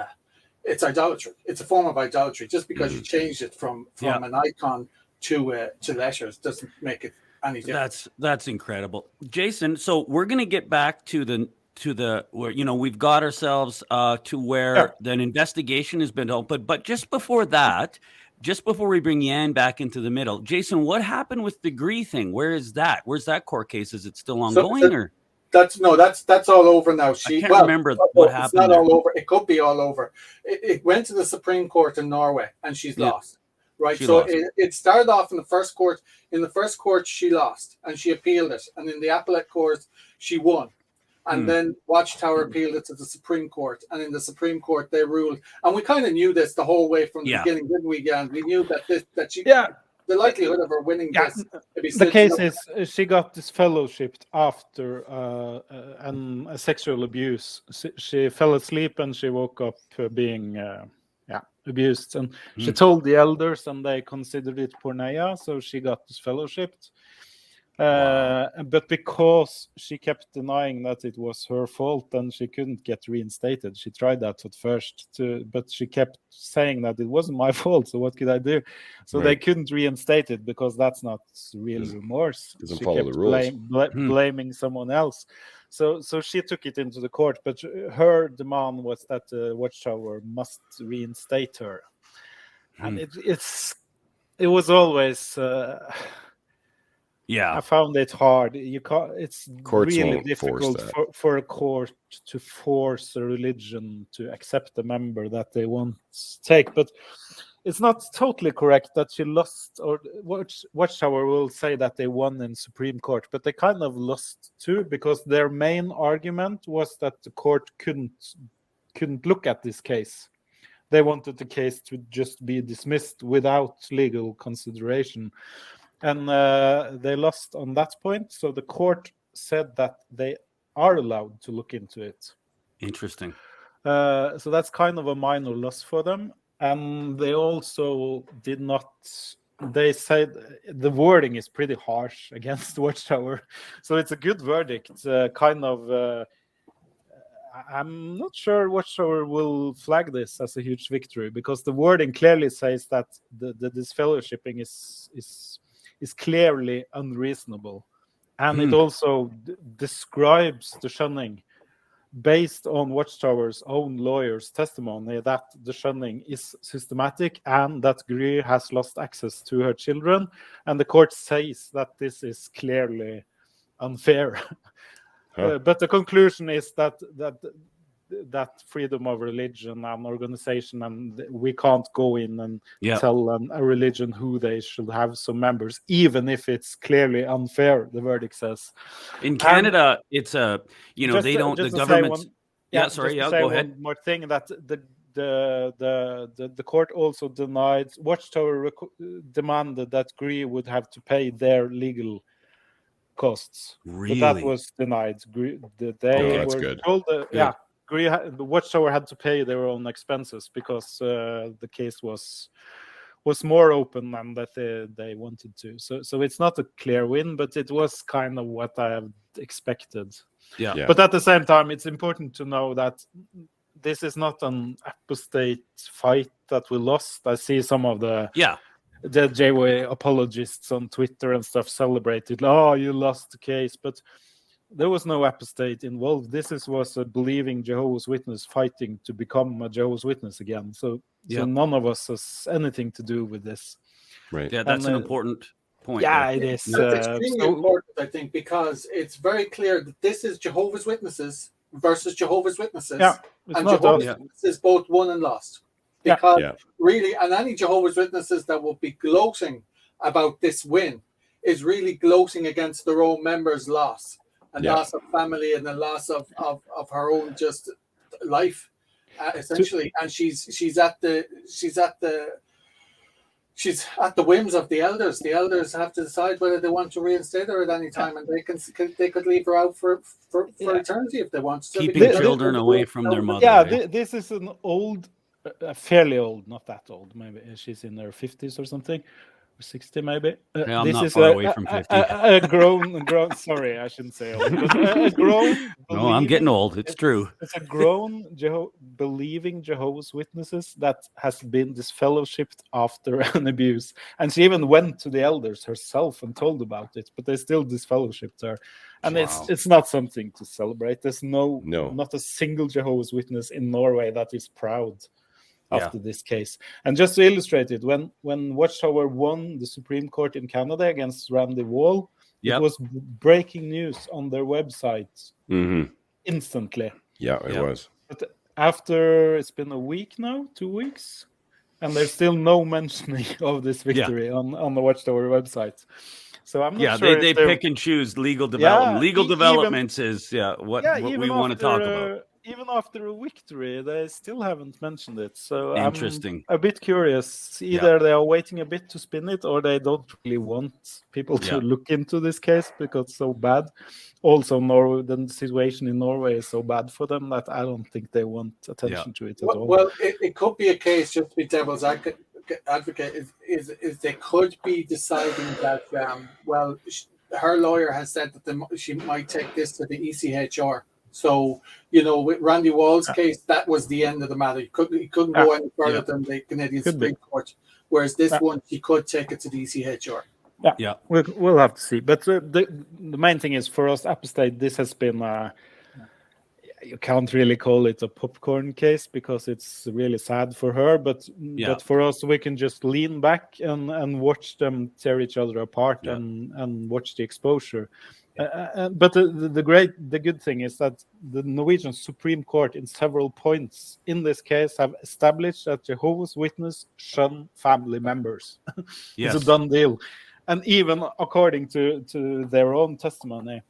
Speaker 3: it's idolatry. It's a form of idolatry. Just because you changed it from an icon to letters doesn't make it any different.
Speaker 2: That's incredible, Jason. So we're going to get back to the where we've got ourselves to where an investigation has been opened. But just before we bring Yan back into the middle, Jason, what happened with the degree thing? Where is that? Where's that court case? Is it still ongoing or?
Speaker 3: That's all over now.
Speaker 2: I can't remember what happened.
Speaker 3: It's not all over. It could be all over. It went to the Supreme Court in Norway, and she's lost. Right. It started off in the first court. In the first court, she lost, and she appealed it. And in the appellate court, she won. And then Watchtower appealed it to the Supreme Court. And in the Supreme Court, they ruled. And we kind of knew this the whole way from the beginning, didn't we, Jan? We knew that she... Yeah. The likelihood of her winning this...
Speaker 1: The case is she got disfellowshipped after a sexual abuse. She fell asleep and she woke up being... abused, and she told the elders, and they considered it porneia, so she got disfellowshipped. But because she kept denying that it was her fault, and she couldn't get reinstated. She tried that at first, but she kept saying that it wasn't my fault. So what could I do? So they couldn't reinstate it because that's not real remorse.
Speaker 4: Doesn't
Speaker 1: she
Speaker 4: follow
Speaker 1: kept
Speaker 4: the rules.
Speaker 1: blaming someone else. So she took it into the court, but her demand was that Watchtower must reinstate her, and it was always. I found it hard. It's
Speaker 4: Courts
Speaker 1: really difficult for a court to force a religion to accept a member that they won't take. But it's not totally correct that she lost, or Watchtower will say that they won in Supreme Court, but they kind of lost too, because their main argument was that the court couldn't look at this case. They wanted the case to just be dismissed without legal consideration. And they lost on that point. So the court said that they are allowed to look into it.
Speaker 2: Interesting.
Speaker 1: So that's kind of a minor loss for them. And they also did not they say the wording is pretty harsh against Watchtower, so it's a good verdict. Kind of. I'm not sure Watchtower will flag this as a huge victory, because the wording clearly says that the disfellowshipping is clearly unreasonable, and it also describes the shunning based on Watchtower's own lawyer's testimony that the shunning is systematic and that Greer has lost access to her children, and the court says that this is clearly unfair. But the conclusion is that freedom of religion and organization, and we can't go in and tell a religion who they should have some members, even if it's clearly unfair, the verdict says.
Speaker 2: In Canada, it's a, they don't, the government. Go ahead.
Speaker 1: One more thing, that the court also denied, Watchtower demanded that Greer would have to pay their legal costs.
Speaker 2: Really?
Speaker 1: But that was denied. They were
Speaker 4: good.
Speaker 1: told the Watchtower had to pay their own expenses because the case was more open than that they wanted to. So it's not a clear win, but it was kind of what I have expected.
Speaker 2: Yeah.
Speaker 1: But at the same time, it's important to know that this is not an apostate fight that we lost. I see some of the Jehovah apologists on Twitter and stuff celebrated, oh, you lost the case, but there was no apostate involved. This was a believing Jehovah's Witness fighting to become a Jehovah's Witness again. So none of us has anything to do with this.
Speaker 4: Right.
Speaker 2: Yeah, that's an important point.
Speaker 1: Yeah, it is.
Speaker 3: That's extremely important, I think, because it's very clear that this is Jehovah's Witnesses versus Jehovah's Witnesses.
Speaker 1: Yeah,
Speaker 3: and Jehovah's Witnesses both won and lost. Because really, and any Jehovah's Witnesses that will be gloating about this win is really gloating against their own members' loss and loss of family and the loss of her own just life, essentially. And she's at the whims of the elders. The elders have to decide whether they want to reinstate her at any time, and they could leave her out for eternity if they want to.
Speaker 2: Keeping children away from their mother.
Speaker 1: Yeah, this is an old. Fairly old, not that old. Maybe she's in her 50s or something, or 60 maybe.
Speaker 2: I'm
Speaker 1: this
Speaker 2: not
Speaker 1: is
Speaker 2: far away from 50.
Speaker 1: A grown. Sorry, I shouldn't say old. But a grown.
Speaker 2: No, I'm getting old. It's true.
Speaker 1: It's a grown believing Jehovah's Witnesses that has been disfellowshipped after an abuse, and she even went to the elders herself and told about it. But they still disfellowshipped her, and it's not something to celebrate. There's not a single Jehovah's Witness in Norway that is proud after this case. And just to illustrate it, when Watchtower won the Supreme Court in Canada against Randy Wall, it was breaking news on their website instantly.
Speaker 4: Yeah, it was.
Speaker 1: But after, it's been a week now, 2 weeks, and there's still no mentioning of this victory on the Watchtower website. So I'm not sure.
Speaker 2: They pick and choose legal development. Legal developments is what we want to talk about.
Speaker 1: Even after a victory, they still haven't mentioned it. So
Speaker 2: interesting.
Speaker 1: I'm a bit curious. Either they are waiting a bit to spin it, or they don't really want people to look into this case because it's so bad. Also, the situation in Norway is so bad for them that I don't think they want attention to it at all.
Speaker 3: Well, it could be a case, just to be devil's advocate, is they could be deciding that her lawyer has said that she might take this to the ECHR. So, with Randy Wall's case, that was the end of the matter. He couldn't go any further than the Canadian Supreme Court. Whereas this one, he could take it to the ECHR.
Speaker 1: Yeah. We'll have to see. But the main thing is, for us, apostate, this has been you can't really call it a popcorn case because it's really sad for her. But for us, we can just lean back and watch them tear each other apart and watch the exposure. But the good thing is that the Norwegian Supreme Court, in several points in this case, have established that Jehovah's Witness shun family members. It's a done deal, and even according to their own testimony.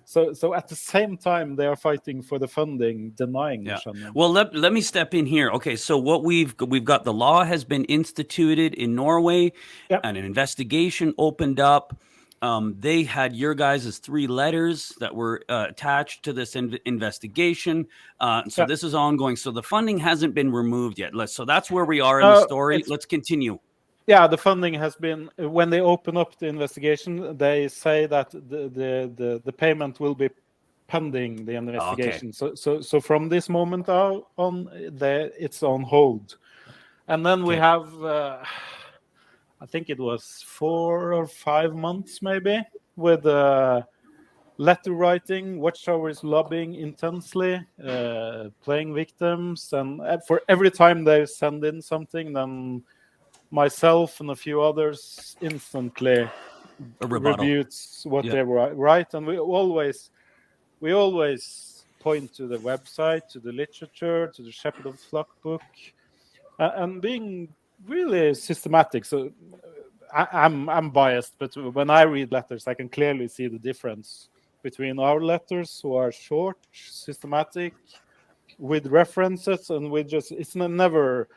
Speaker 1: So at the same time, they are fighting for the funding, denying the shunning.
Speaker 2: Well, let me step in here. Okay, so what we've got, the law has been instituted in Norway, and an investigation opened up. They had your guys' 3 letters that were attached to this investigation. So this is ongoing. So the funding hasn't been removed yet. So that's where we are in the story. Let's continue.
Speaker 1: Yeah, the funding has been, when they open up the investigation, they say that the payment will be pending the investigation. So from this moment on, it's on hold. And then we have, I think it was 4 or 5 months maybe, with letter writing. Watchtower is lobbying intensely, playing victims, and for every time they send in something, then myself and a few others instantly rebutes what they write. And we always point to the website, to the literature, to the Shepherd of the Flock book, and being really systematic. So I'm biased, but when I read letters, I can clearly see the difference between our letters, who are short, systematic, with references, and with just, it's never,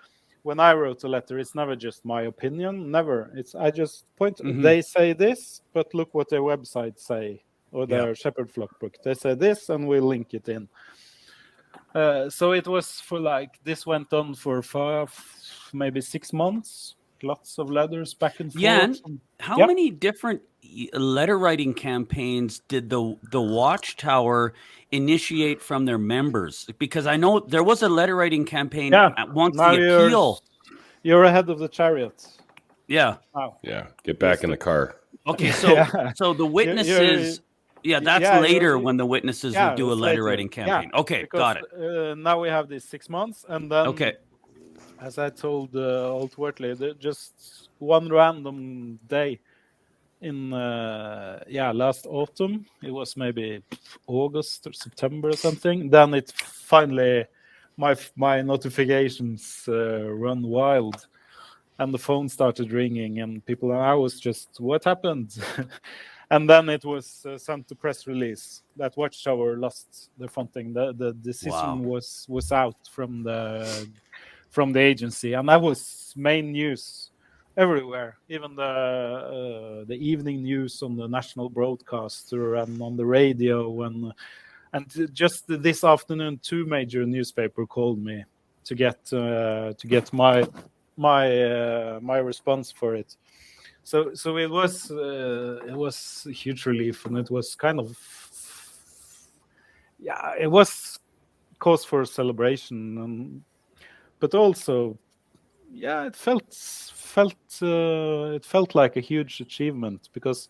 Speaker 1: when I wrote a letter, it's never just my opinion. Never. It's, I just point. They say this, but look what their website say, or their Shepherd Flock book. They say this, and we link it in. So it was for like, this went on for 5, maybe 6 months. Lots of letters back and forth.
Speaker 2: Jan, how many different letter writing campaigns did the Watchtower initiate from their members? Because I know there was a letter writing campaign once
Speaker 1: now
Speaker 2: the appeal.
Speaker 1: You're ahead of the chariot.
Speaker 2: Yeah.
Speaker 1: Wow.
Speaker 4: Yeah. Get back in the car.
Speaker 2: Okay, so so the witnesses. That's later when the witnesses would do a letter writing campaign. Okay, got it.
Speaker 1: Now we have these 6 months, and then as I told Old Wortley, just one random day in last autumn, it was maybe August or September or something, then it finally, my notifications run wild, and the phone started ringing, and people, I was just, what happened? And then it was sent to press release that Watchtower lost their funding. The decision was out from the agency, and that was main news everywhere, even the evening news on the national broadcaster and on the radio. And just this afternoon, 2 major newspapers called me to get my response for it. So it was a huge relief, and it was kind of, it was cause for celebration, but also, it felt like a huge achievement, because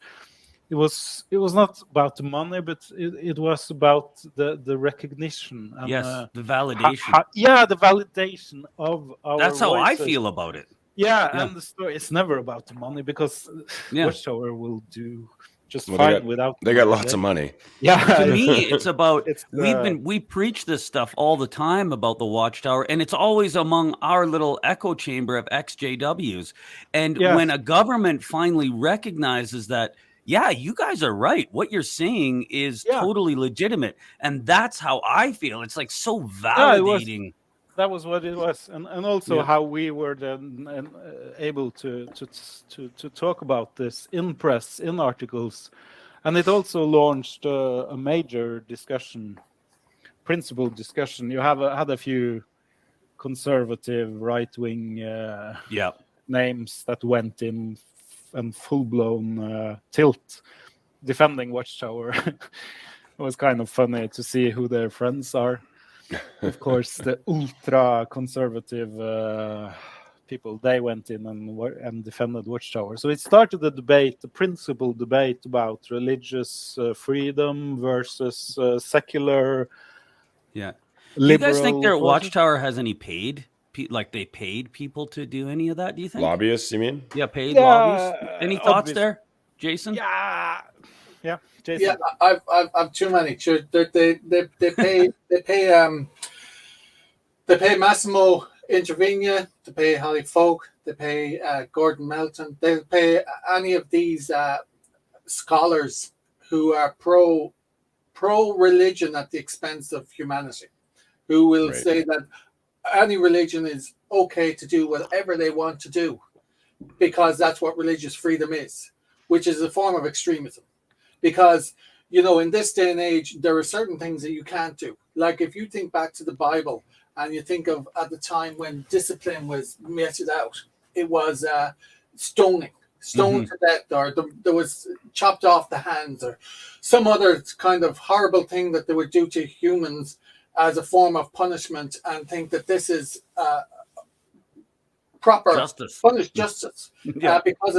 Speaker 1: it was not about the money, but it was about the recognition and
Speaker 2: the validation.
Speaker 1: The validation of our
Speaker 2: That's how
Speaker 1: voices.
Speaker 2: I feel about it.
Speaker 1: And the story, it's never about the money, because Watchtower will do just fine without.
Speaker 4: They got lots of money.
Speaker 2: To me, it's about we preach this stuff all the time about the Watchtower, and it's always among our little echo chamber of XJWs. And when a government finally recognizes that, you guys are right, what you're saying is totally legitimate, and that's how I feel. It's like so validating.
Speaker 1: That was what it was, and also how we were then able to talk about this in press, in articles, and it also launched a major discussion, principled discussion. You had a few conservative right-wing names that went in and full-blown tilt defending Watchtower. It was kind of funny to see who their friends are. Of course, the ultra-conservative people, they went in and defended Watchtower. So it started the debate, the principal debate about religious freedom versus secular.
Speaker 2: Do you guys think their Watchtower has any paid? Like they paid people to do any of that? Do you think
Speaker 4: lobbyists? You mean?
Speaker 2: Yeah, paid lobbyists. Any thoughts there, Jason?
Speaker 1: Yeah, Jason.
Speaker 3: Yeah, I've too many. They pay Massimo Intervigna, they pay Holly Folk, they pay Gordon Melton, they pay any of these scholars who are pro religion at the expense of humanity, who will say that any religion is okay to do whatever they want to do, because that's what religious freedom is, which is a form of extremism. Because, in this day and age, there are certain things that you can't do. Like if you think back to the Bible and you think of at the time when discipline was meted out, it was stoning, stoned to death, or there was chopped off the hands, or some other kind of horrible thing that they would do to humans as a form of punishment, and think that this is proper
Speaker 2: Justice.
Speaker 3: justice
Speaker 2: Yeah.
Speaker 3: because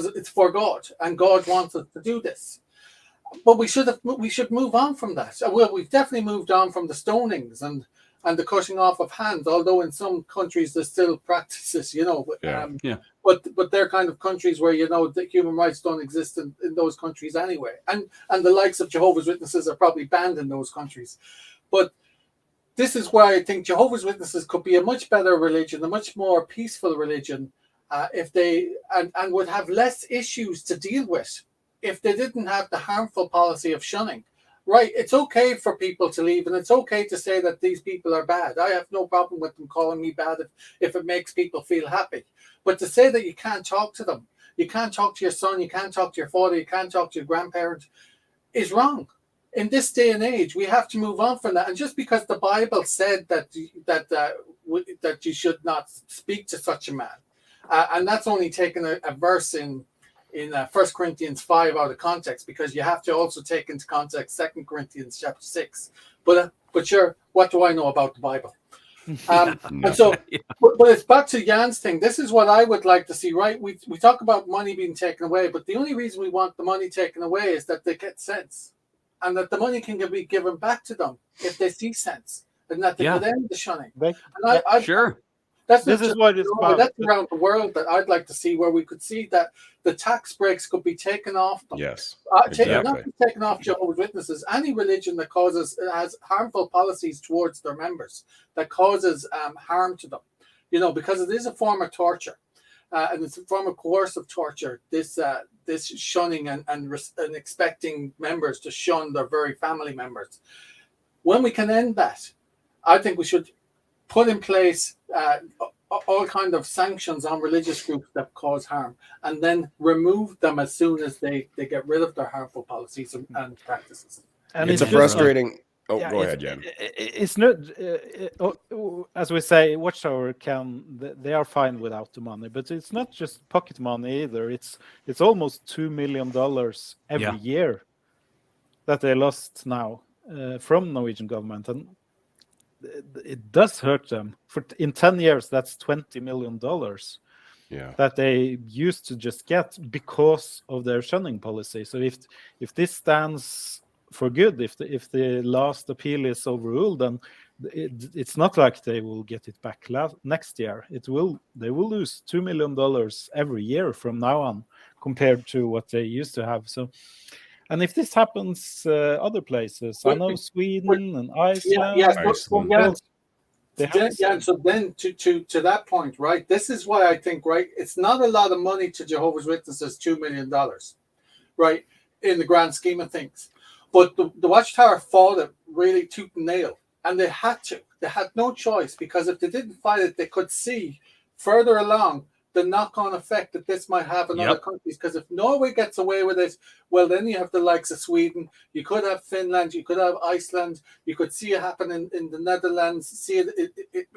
Speaker 3: it's for God, and God wants us to do this. But we should move on from that. Well, we've definitely moved on from the stonings and the cutting off of hands, although in some countries there's still practices, but they're kind of countries where the human rights don't exist in those countries anyway, and the likes of Jehovah's Witnesses are probably banned in those countries. But this is why I think Jehovah's Witnesses could be a much better religion, a much more peaceful religion, if they and would have less issues to deal with if they didn't have the harmful policy of shunning. Right, it's okay for people to leave, and it's okay to say that these people are bad. I have no problem with them calling me bad if it makes people feel happy. But to say that you can't talk to them, you can't talk to your son, you can't talk to your father, you can't talk to your grandparent, is wrong. In this day and age, we have to move on from that. And just because the Bible said that you should not speak to such a man, and that's only taken a verse in 1 Corinthians 5 out of context, because you have to also take into context 2 Corinthians chapter 6. But sure, what do I know about the Bible? And so, but it's back to Jan's thing. This is what I would like to see, right? We talk about money being taken away, but the only reason we want the money taken away is that they get sense, and that the money can be given back to them if they see sense, and that they could end the shunning.
Speaker 2: Sure.
Speaker 1: This is what it's about.
Speaker 3: That's around the world that I'd like to see, where we could see that the tax breaks could be taken off them.
Speaker 4: Yes,
Speaker 3: exactly. Not taken off Jehovah's Witnesses. Any religion that has harmful policies towards their members, that causes harm to them, because it is a form of torture, and it's a form of coercive torture. This shunning and expecting members to shun their very family members. When we can end that, I think we should put in place all kind of sanctions on religious groups that cause harm, and then remove them as soon as they get rid of their harmful policies and practices.
Speaker 4: And it's a frustrating. Go ahead, Jan.
Speaker 1: It's not, as we say, Watchtower they are fine without the money, but it's not just pocket money either. It's almost $2 million every year that they lost now from Norwegian government, and it does hurt them. In 10 years, that's $20 million that they used to just get because of their shunning policy. So if this stands for good, if the last appeal is overruled, then it's not like they will get it back next year. They will lose $2 million every year from now on, compared to what they used to have. So. And if this happens other places, I know Sweden and Iceland.
Speaker 3: So then to that point, right? This is why I think, right, it's not a lot of money to Jehovah's Witnesses, $2 million, right, in the grand scheme of things. But the Watchtower fought it really tooth and nail, and they had to. They had no choice, because if they didn't fight it, they could see further along the knock-on effect that this might have in other countries. Because if Norway gets away with it, well, then you have the likes of Sweden, you could have Finland, you could have Iceland, you could see it happen in the Netherlands, see it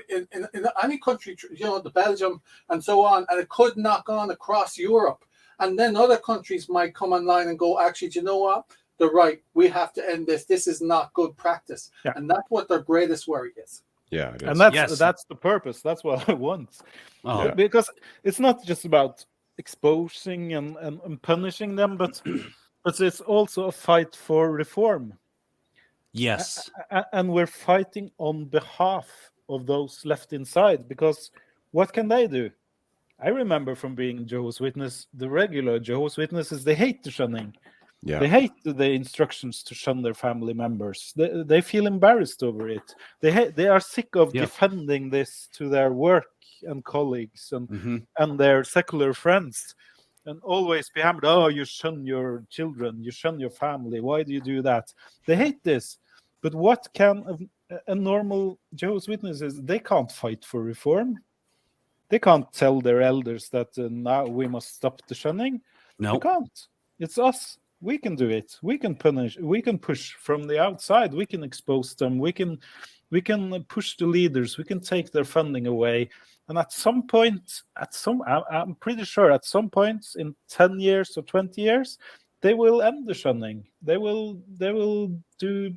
Speaker 3: in any country, the Belgium and so on, and it could knock on across Europe. And then other countries might come online and go, actually, do you know what? They're right. We have to end this. This is not good practice. Yeah. And that's what their greatest worry is.
Speaker 4: Yeah, it is.
Speaker 1: And that's the purpose. That's what I want. Because it's not just about exposing and punishing them, but it's also a fight for reform.
Speaker 2: Yes.
Speaker 1: And we're fighting on behalf of those left inside, because what can they do? I remember from being Jehovah's Witness, the regular Jehovah's Witnesses, they hate the shunning. Yeah. They hate the instructions to shun their family members. They feel embarrassed over it. They are sick of defending this to their work and colleagues and their secular friends, and always be hammered. Oh, you shun your children, you shun your family. Why do you do that? They hate this. But what can a normal Jehovah's Witnesses? They can't fight for reform. They can't tell their elders that now we must stop the shunning.
Speaker 2: No,
Speaker 1: they can't. It's us. We can do it. We can punish. We can push from the outside. We can expose them. We can We can push the leaders. We can take their funding away. And at some point, I'm pretty sure at some point in 10 years or 20 years, they will end the shunning. They will do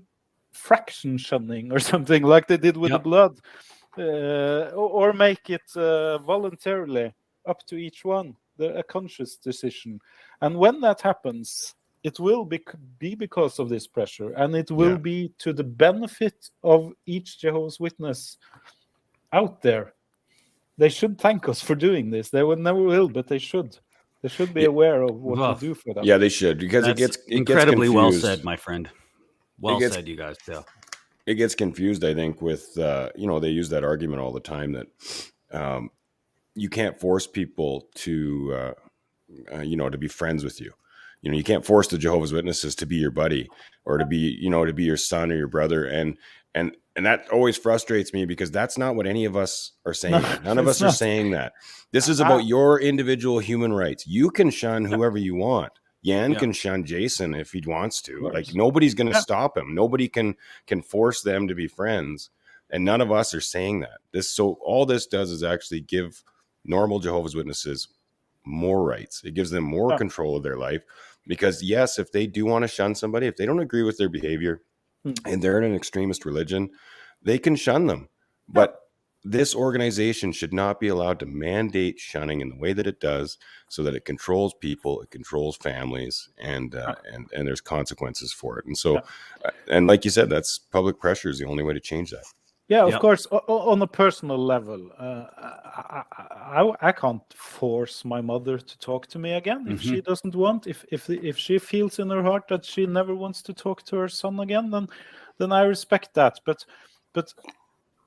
Speaker 1: fraction shunning or something like they did with the blood, or make it voluntarily up to each one, a conscious decision. And when that happens, it will be because of this pressure, and it will be to the benefit of each Jehovah's Witness out there. They should thank us for doing this. They never will, but they should. They should be aware of what we do for them.
Speaker 4: Yeah, they should, because it gets
Speaker 2: incredibly well
Speaker 4: confused.
Speaker 2: said, my friend. Well said, you guys. Yeah.
Speaker 4: It gets confused, I think, with they use that argument all the time that you can't force people to to be friends with you. You can't force the Jehovah's Witnesses to be your buddy, or to be your son or your brother, and that always frustrates me, because that's not what any of us are saying. None of us are saying that. This is about your individual human rights. You can shun whoever you want. Yan can shun Jason if he wants to. Like, nobody's going to stop him. Nobody can force them to be friends, and none of us are saying that. So all this does is actually give normal Jehovah's Witnesses more rights. It gives them more control of their life, because yes, if they do want to shun somebody, if they don't agree with their behavior and they're in an extremist religion, they can shun them. But this organization should not be allowed to mandate shunning in the way that it does, so that it controls people, it controls families, and there's consequences for it. And so, and like you said, that's public pressure is the only way to change that.
Speaker 1: Yeah, of course. On a personal level, I can't force my mother to talk to me again if she doesn't want. If she feels in her heart that she never wants to talk to her son again, then I respect that. But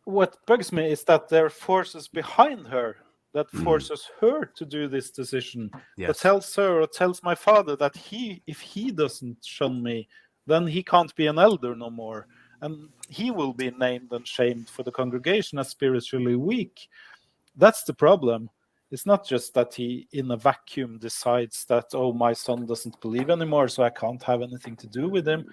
Speaker 1: what bugs me is that there are forces behind her that forces her to do this decision. That tells her, or tells my father, that if he doesn't shun me, then he can't be an elder no more. And he will be named and shamed for the congregation as spiritually weak. That's the problem. It's not just that he, in a vacuum, decides that, oh, my son doesn't believe anymore, so I can't have anything to do with him.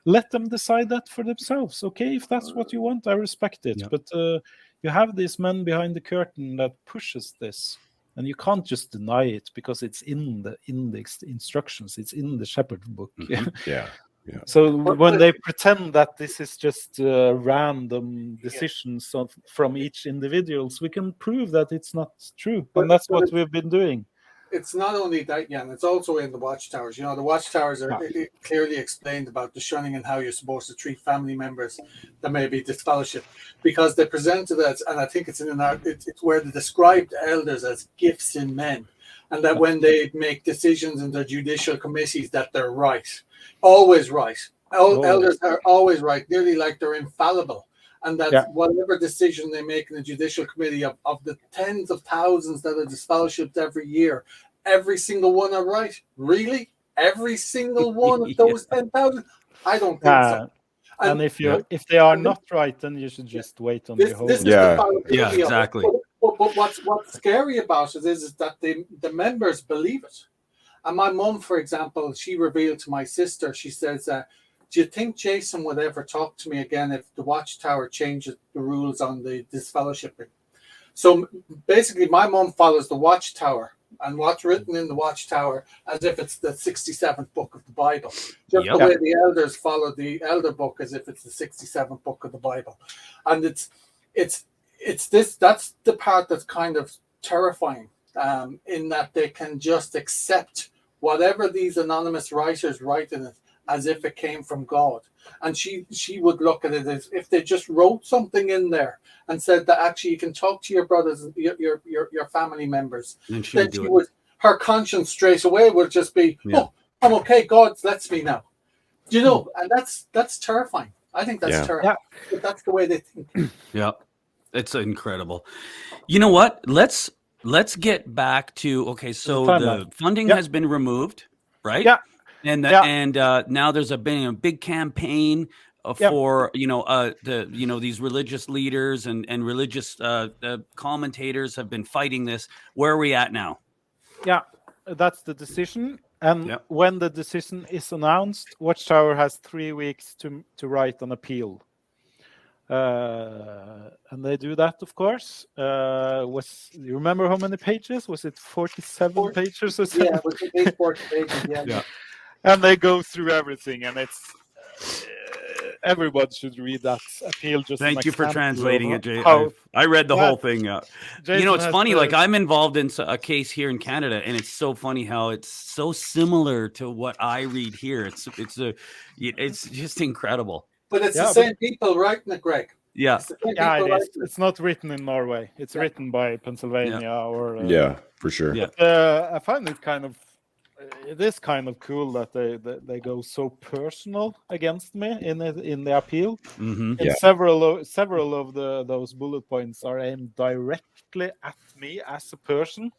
Speaker 1: Let them decide that for themselves. Okay, if that's what you want, I respect it. But you have these men behind the curtain that pushes this, and you can't just deny it because it's in the instructions. It's in the shepherd book.
Speaker 4: Yeah.
Speaker 1: So when they pretend that this is just random decisions from each individuals, we can prove that it's not true, and that's what we've been doing.
Speaker 3: It's not only that, Jan, it's also in the Watchtowers. The Watchtowers are clearly explained about the shunning and how you're supposed to treat family members that may be disfellowshipped, because they present it as, and I think it's it's where they described elders as gifts in men, and that when they make decisions in the judicial committees, that they're right. Always right. Elders are always right, nearly like they're infallible. And that whatever decision they make in the judicial committee of the tens of thousands that are disfellowshipped every year, every single one are right. Really? Every single one of those 10,000? I don't think so.
Speaker 1: And if they are not right, then you should just wait on Jehovah.
Speaker 3: This is the fallibility
Speaker 2: exactly.
Speaker 3: of it. But what's scary about it is that the members believe it. And my mum, for example, she revealed to my sister, she says, do you think Jason would ever talk to me again if the Watchtower changes the rules on the disfellowshipping? So basically, my mum follows the Watchtower and what's written in the Watchtower as if it's the 67th book of the Bible. Just the way the elders follow the elder book as if it's the 67th book of the Bible. And it's this, that's the part that's kind of terrifying, in that they can just accept whatever these anonymous writers write in it as if it came from God. And she would look at it as if they just wrote something in there and said that actually you can talk to your brothers, your family members. And her conscience straight away would just be, oh, I'm okay, God lets me now. And that's terrifying. I think that's terrifying. But that's the way they think.
Speaker 2: Yeah, it's incredible. You know what? Let's get back to, so the funding has been removed, right?
Speaker 1: Yeah.
Speaker 2: And now there's been a big campaign for these religious leaders and religious commentators have been fighting this. Where are we at now?
Speaker 1: Yeah, that's the decision. And when the decision is announced, Watchtower has 3 weeks to write an appeal. And they do that, of course. You remember how many pages? Was it 47 pages or something?
Speaker 3: Yeah, with the big 40 pages. Yeah.
Speaker 1: And they go through everything, and it's everybody should read that appeal. Just
Speaker 2: Thank you for translating it, Jay.
Speaker 1: How,
Speaker 2: I read the whole thing. It's funny. Like I'm involved in a case here in Canada, and it's so funny how it's so similar to what I read here. It's just incredible.
Speaker 3: But it's the same people writing it, Greg.
Speaker 2: Yeah,
Speaker 1: it's not written in Norway. It's written by Pennsylvania or
Speaker 4: for sure.
Speaker 1: But, I find it it is kind of cool that they go so personal against me in the appeal.
Speaker 2: Mm-hmm.
Speaker 1: And several of those bullet points are aimed directly at me as a person.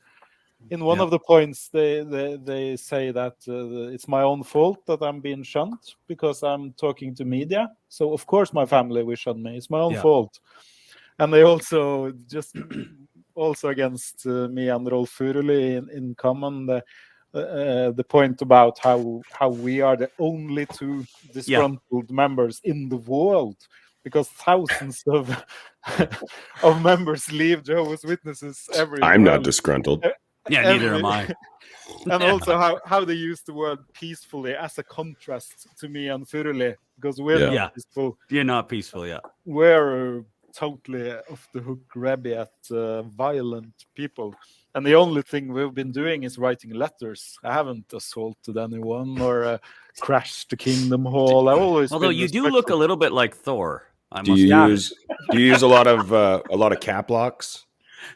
Speaker 1: In one of the points, they say that it's my own fault that I'm being shunned because I'm talking to media. So of course my family will shun me. It's my own fault. And they also against me and Rolf Furuli in common. The point about how we are the only two disgruntled members in the world, because thousands of members leave Jehovah's Witnesses every
Speaker 4: I'm not disgruntled.
Speaker 2: Neither am I.
Speaker 1: And also how they use the word peacefully as a contrast to me and Furuli, because we're not peaceful.
Speaker 2: You're not peaceful,
Speaker 1: We're totally off the hook grabby at violent people. And the only thing we've been doing is writing letters. I haven't assaulted anyone or crashed the Kingdom Hall.
Speaker 2: Although you do look a little bit like Thor.
Speaker 4: Do you use a lot of cap locks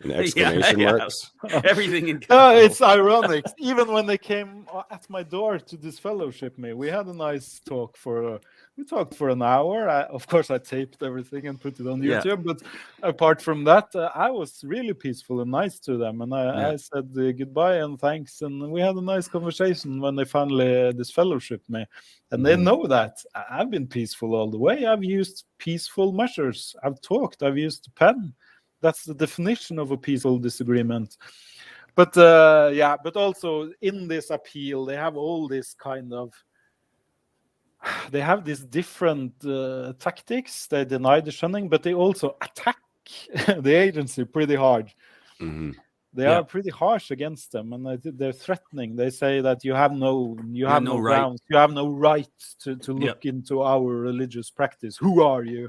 Speaker 4: and exclamation marks?
Speaker 2: Everything in
Speaker 1: it's ironic. Even when they came at my door to disfellowship me, we had a nice talk we talked for an hour. Of course, I taped everything and put it on YouTube. But apart from that, I was really peaceful and nice to them. And I said goodbye and thanks. And we had a nice conversation when they finally disfellowshipped me. And they know that. I've been peaceful all the way. I've used peaceful measures. I've talked. I've used the pen. That's the definition of a peaceful disagreement. But but also in this appeal, they have all this they have these different tactics. They deny the shunning, but they also attack the agency pretty hard.
Speaker 4: Mm-hmm.
Speaker 1: They are pretty harsh against them, and they're threatening. They say that you have no grounds, you have no right to look into our religious practice. Who are you?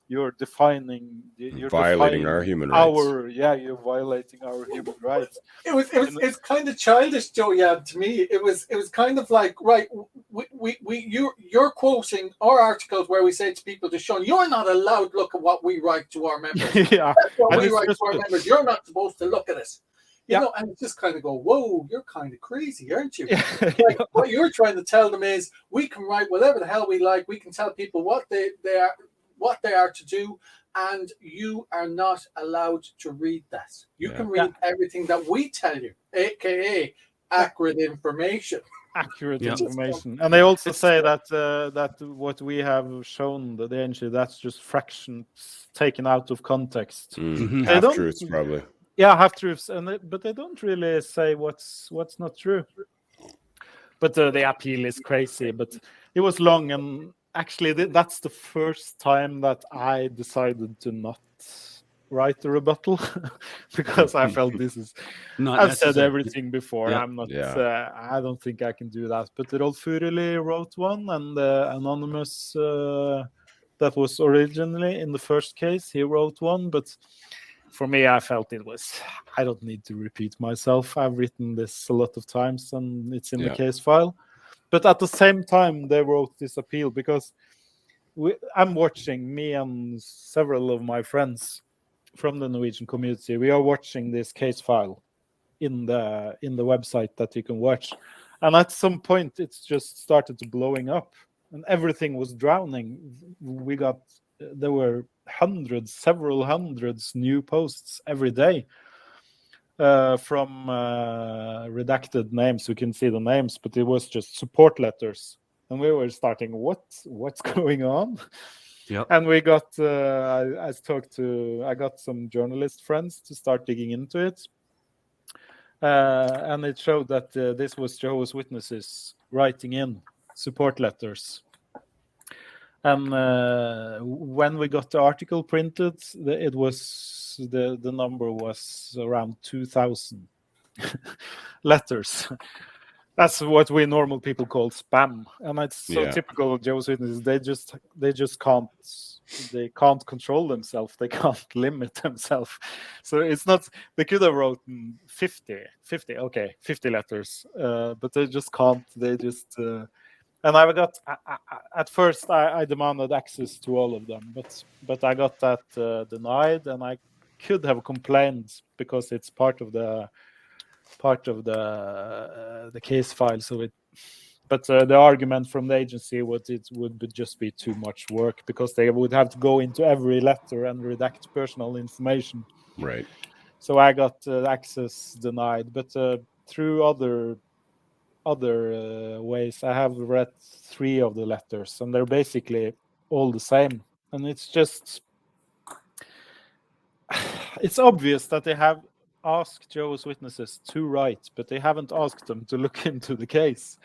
Speaker 1: You're violating
Speaker 4: our human rights.
Speaker 1: You're violating our human rights.
Speaker 3: It's kind of childish, Joe. Yeah, to me, it was kind of like, right, you're quoting our articles where we say to people to shun. You're not allowed to look at what we write to our members.
Speaker 1: That's
Speaker 3: what we write to our members. You're not supposed to look at it. You know, and just kind of go, whoa, you're kind of crazy, aren't you? Like, what you're trying to tell them is we can write whatever the hell we like. We can tell people what they are to do, and you are not allowed to read that. You can read everything that we tell you, aka accurate information.
Speaker 1: Information. And they also say that what we have shown the danger, that's just fractions taken out of context.
Speaker 4: Mm-hmm. Half-truths, probably.
Speaker 1: Yeah, half-truths, but they don't really say what's not true. But the appeal is crazy. But it was long, and actually, that's the first time that I decided to not write a rebuttal because I felt this is. I've said everything before.
Speaker 2: Yeah.
Speaker 1: I'm not. I don't think I can do that. But Rolf Furuli wrote one, and anonymous that was originally in the first case. He wrote one, but for me, I felt it was. I don't need to repeat myself. I've written this a lot of times, and it's in the case file. But at the same time, they wrote this appeal because I'm watching, me and several of my friends from the Norwegian community, we are watching this case file in the website that you can watch. And at some point, it's just started to blowing up and everything was drowning. There were several hundreds new posts every day. From redacted names, you can see the names, but it was just support letters, and we were starting, what's going on?
Speaker 2: Yep.
Speaker 1: And we got I got some journalist friends to start digging into it, and it showed that this was Jehovah's Witnesses writing in support letters, And when we got the article printed, the number was around 2,000 letters. That's what we normal people call spam, and it's so typical of Jehovah's Witnesses. They just can't control themselves. They can't limit themselves. So it's not. They could have written 50 letters, but they just can't. They just. And I got at first I demanded access to all of them, but I got that denied, and I could have complained because it's part of the case file. So but the argument from the agency was it would just be too much work because they would have to go into every letter and redact personal information.
Speaker 4: Right.
Speaker 1: So I got access denied, but through other ways, I have read 3 of the letters, and they're basically all the same. And it's just, it's obvious that they have asked Jehovah's Witnesses to write, but they haven't asked them to look into the case.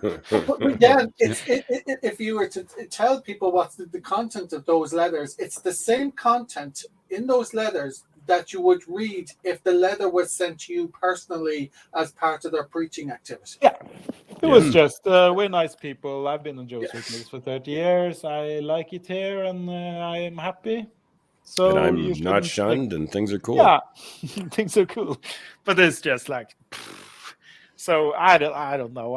Speaker 3: Yeah, if you were to tell people what's the content of those letters, it's the same content in those letters that you would read if the letter was sent to you personally as part of their preaching activity.
Speaker 1: Yeah, it was just, we're nice people. I've been on Jehovah's Witnesses for 30 years. I like it here, and I am happy. So
Speaker 4: and I'm not shunned, and things are cool.
Speaker 1: Yeah, things are cool. But it's just like, so I don't know.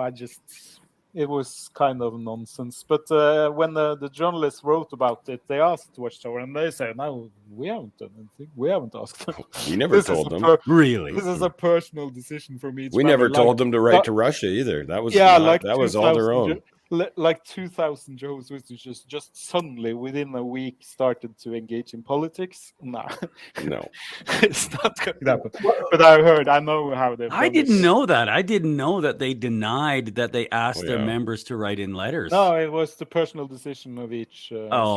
Speaker 1: It was kind of nonsense. But when the journalists wrote about it, they asked Watchtower, and they said, "No, we haven't done anything. We haven't asked them.
Speaker 4: We never told them.
Speaker 2: Really?
Speaker 1: This is a personal decision from each.
Speaker 4: We never told them to write to Russia either. That was that was all their own.
Speaker 1: Like 2,000 Jehovah's Witnesses just suddenly within a week started to engage in politics. No, it's not going to happen. But I know how they've.
Speaker 2: I didn't know that. I didn't know that they denied that they asked their members to write in letters.
Speaker 1: No, it was the personal decision of each.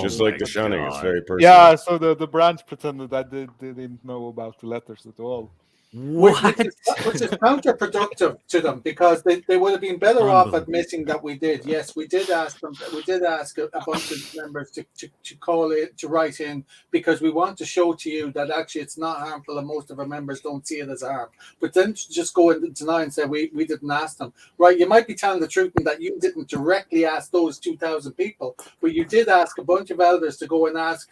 Speaker 4: Just like the shunning, it's very personal.
Speaker 1: Yeah, so the branch pretended that they didn't know about the letters at all.
Speaker 3: Which is counterproductive to them, because they would have been better off admitting that we did. Yes, we did ask them. We did ask a bunch of members to call it, to write in, because we want to show to you that actually it's not harmful, and most of our members don't see it as harm. But then to just go and deny and say we didn't ask them. Right? You might be telling the truth in that you didn't directly ask those 2,000 people, but you did ask a bunch of elders to go and ask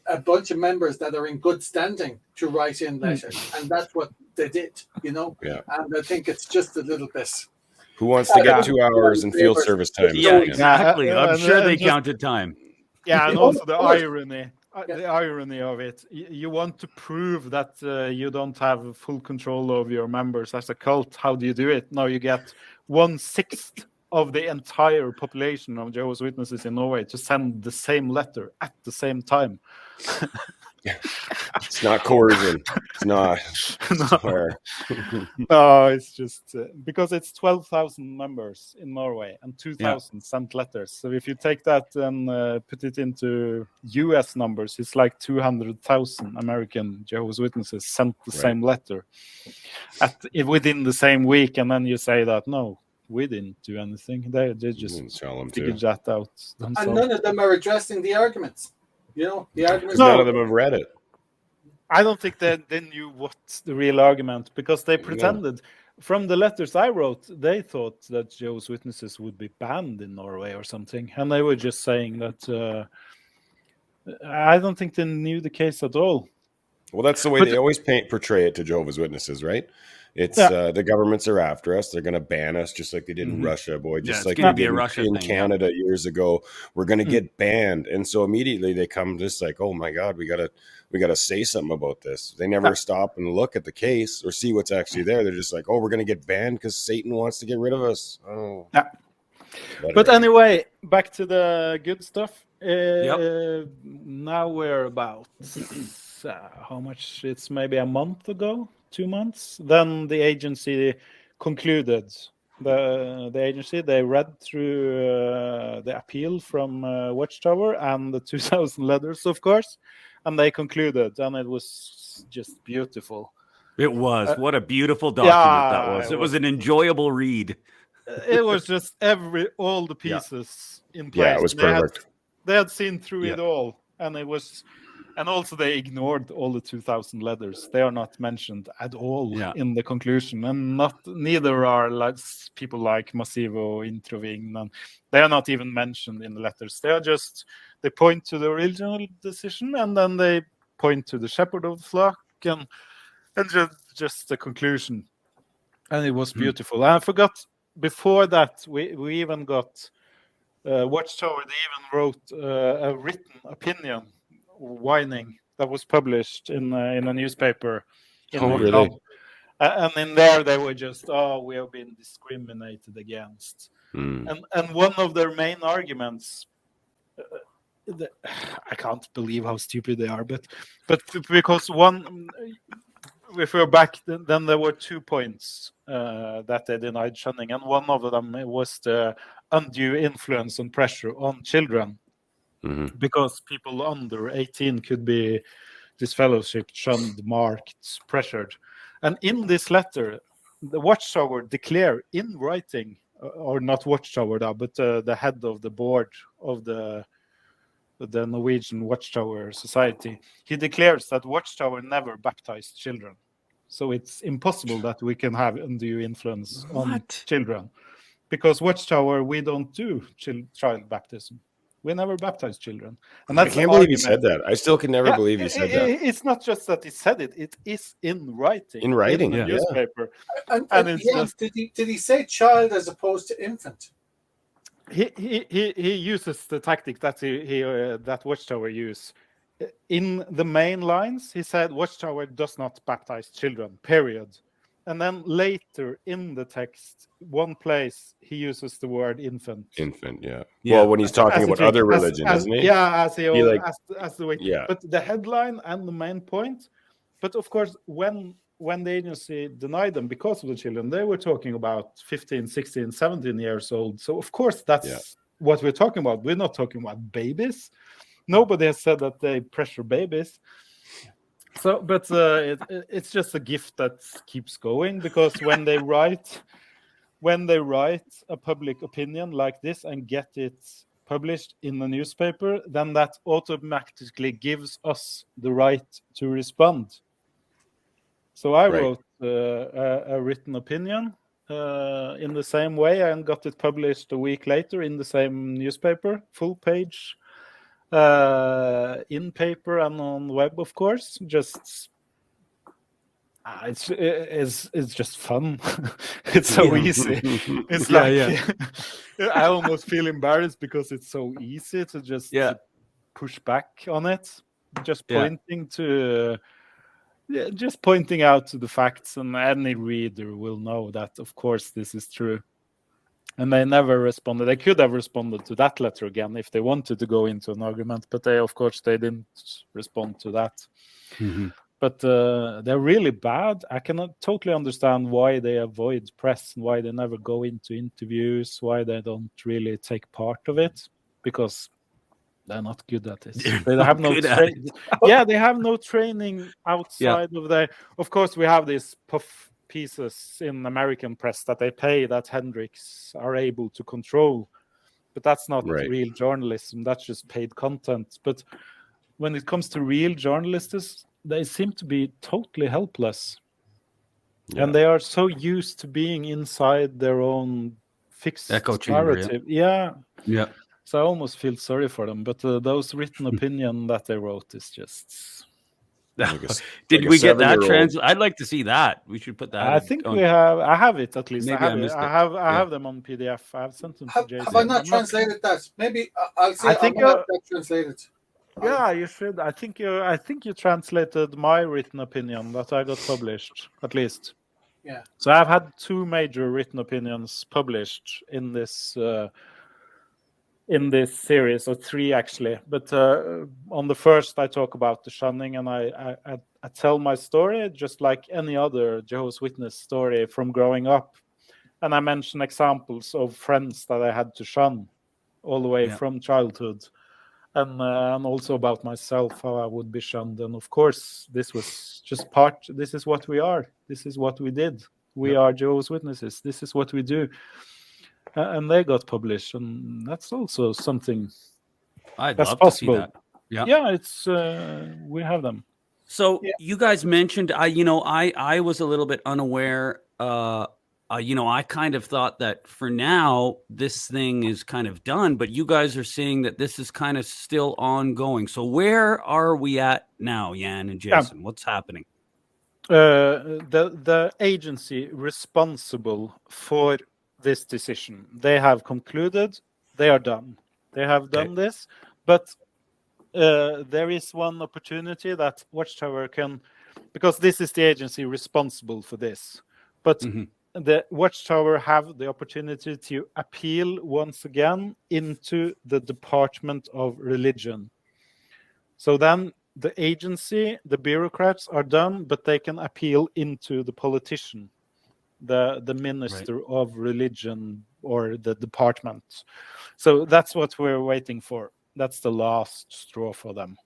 Speaker 3: a bunch of members that are in good standing to write in letters, and that's what they did,
Speaker 4: Yeah.
Speaker 3: And I think it's just a little bit.
Speaker 4: Who wants to get 2 hours in field service time?
Speaker 2: Yeah, exactly. I'm sure they counted time.
Speaker 1: Yeah, and also the irony. The irony of it, you want to prove that you don't have full control of your members as a cult. How do you do it? No, you get 1/6 of the entire population of Jehovah's Witnesses in Norway to send the same letter at the same time.
Speaker 4: It's not coercion. It's not.
Speaker 1: No, it's just because it's 12,000 members in Norway and 2,000 sent letters. So if you take that and put it into US numbers, it's like 200,000 American Jehovah's Witnesses sent the same letter within the same week, and then you say that no, we didn't do anything. They just figured that out themselves.
Speaker 3: And none of them are addressing the arguments. The arguments.
Speaker 4: None of them have read it.
Speaker 1: I don't think that they knew what's the real argument, because they pretended. From the letters I wrote, they thought that Jehovah's Witnesses would be banned in Norway or something, and they were just saying that. I don't think they knew the case at all.
Speaker 4: Well, that's the way they always portray it to Jehovah's Witnesses, right? It's the governments are after us. They're going to ban us, just like they did in Russia, boy. Just like they did in Canada years ago. We're going to get banned, and so immediately they come just like, "Oh my God, we gotta say something about this." They never stop and look at the case or see what's actually there. They're just like, "Oh, we're going to get banned because Satan wants to get rid of us." Oh,
Speaker 1: but anyway, back to the good stuff. Now we're about how much? It's maybe a month ago. 2 months, then the agency concluded. The agency, they read through the appeal from Watchtower and the 2,000 letters, of course, and they concluded, and it was just beautiful.
Speaker 2: It was. What a beautiful document that was. It was an enjoyable read.
Speaker 1: it was just all the pieces in place.
Speaker 4: Yeah, it was perfect.
Speaker 1: They had seen through
Speaker 2: Yeah.
Speaker 1: it all, and it was, and also they ignored all the 2,000 letters. They are not mentioned at all in the conclusion, and neither are like people like Massivo, Introving, and they are not even mentioned in the letters. They point to the original decision, and then they point to the shepherd of the flock, and just the conclusion. And it was beautiful. I forgot, before that, we even got Watchtower. They even wrote a written opinion, whining, that was published in a newspaper in
Speaker 4: really?
Speaker 1: and in there they were just, we have been discriminated against. And one of their main arguments, I can't believe how stupid they are, but because if we're back, then there were 2 points that they denied Shunning, and one of them was the undue influence and pressure on children, because people under 18 could be disfellowshipped, shunned, marked, pressured. And in this letter, the Watchtower declare in writing, or not Watchtower now, but the head of the board of the Norwegian Watchtower Society, he declares that Watchtower never baptized children. So it's impossible that we can have undue influence on children, because Watchtower, we don't do child baptism. We never baptize children. And that's
Speaker 4: I can't believe he said that. I still can never believe he said that.
Speaker 1: It's not just that he said it; it is in writing.
Speaker 4: In writing,
Speaker 1: in the newspaper.
Speaker 3: And
Speaker 1: it's just,
Speaker 3: did he say child as opposed to infant?
Speaker 1: He uses the tactic that that Watchtower use. In the main lines, he said Watchtower does not baptize children, period. And then later in the text, one place, he uses the word infant.
Speaker 4: Infant, yeah. Well, when he's talking about other religion, isn't he?
Speaker 1: Yeah, as the way.
Speaker 4: Yeah.
Speaker 1: But the headline and the main point. But of course, when the agency denied them because of the children, they were talking about 15, 16, 17 years old. So of course, that's what we're talking about. We're not talking about babies. Nobody has said that they pressure babies. So, but it's just a gift that keeps going, because when they write a public opinion like this and get it published in the newspaper, then that automatically gives us the right to respond. So I wrote a written opinion in the same way, and got it published a week later in the same newspaper, full page. In paper and on web, of course. Just it's just fun. It's so easy. It's I almost feel embarrassed because it's so easy to just to push back on it. Just pointing to just pointing out to the facts, and any reader will know that of course this is true. And they never responded. They could have responded to that letter again if they wanted to go into an argument, but they didn't respond to that. But they're really bad. I cannot totally understand why they avoid press, and why they never go into interviews, why they don't really take part of it, because they're not good at it. They have no they have no training outside of the. Of course, we have these puff pieces in American press that they pay, that Hendricks are able to control, but that's not real journalism. That's just paid content. But when it comes to real journalists, they seem to be totally helpless, and they are so used to being inside their own fixed
Speaker 2: echo chamber,
Speaker 1: narrative. So I almost feel sorry for them. But those written opinion that they wrote is just.
Speaker 2: Did we get that I'd like to see that. We should put that.
Speaker 1: I think we have. I have it at least.
Speaker 2: Maybe
Speaker 1: I have them on PDF. I have sent them to Jason.
Speaker 3: Have I not translated that? Maybe I'll see. I think that translated.
Speaker 1: Yeah, you should. I think you translated my written opinion that I got published, at least.
Speaker 3: Yeah.
Speaker 1: So I've had 2 major written opinions published in this series, or 3 actually. But on the first, I talk about the shunning, and I tell my story just like any other Jehovah's Witness story from growing up, and I mention examples of friends that I had to shun all the way from childhood. And also about myself, how I would be shunned. And of course, this was just this is what we are. This is what we did. We are Jehovah's Witnesses. This is what we do. and they got published, and that's also something
Speaker 2: I'd
Speaker 1: that's
Speaker 2: love
Speaker 1: possible.
Speaker 2: to see that. Yeah.
Speaker 1: Yeah, it's we have them.
Speaker 2: So
Speaker 3: Yeah.
Speaker 2: you guys mentioned, I was a little bit unaware. I kind of thought that for now this thing is kind of done, but you guys are saying that this is kind of still ongoing. So where are we at now, Jan and Jason? What's happening?
Speaker 1: The agency responsible for this decision, they have concluded, they are done. They have done this, but there is one opportunity that Watchtower can, because this is the agency responsible for this, but the Watchtower have the opportunity to appeal once again into the Department of Religion. So then the agency, the bureaucrats are done, but they can appeal into the politician, the Minister of Religion or the department. So that's what we're waiting for. That's the last straw for them.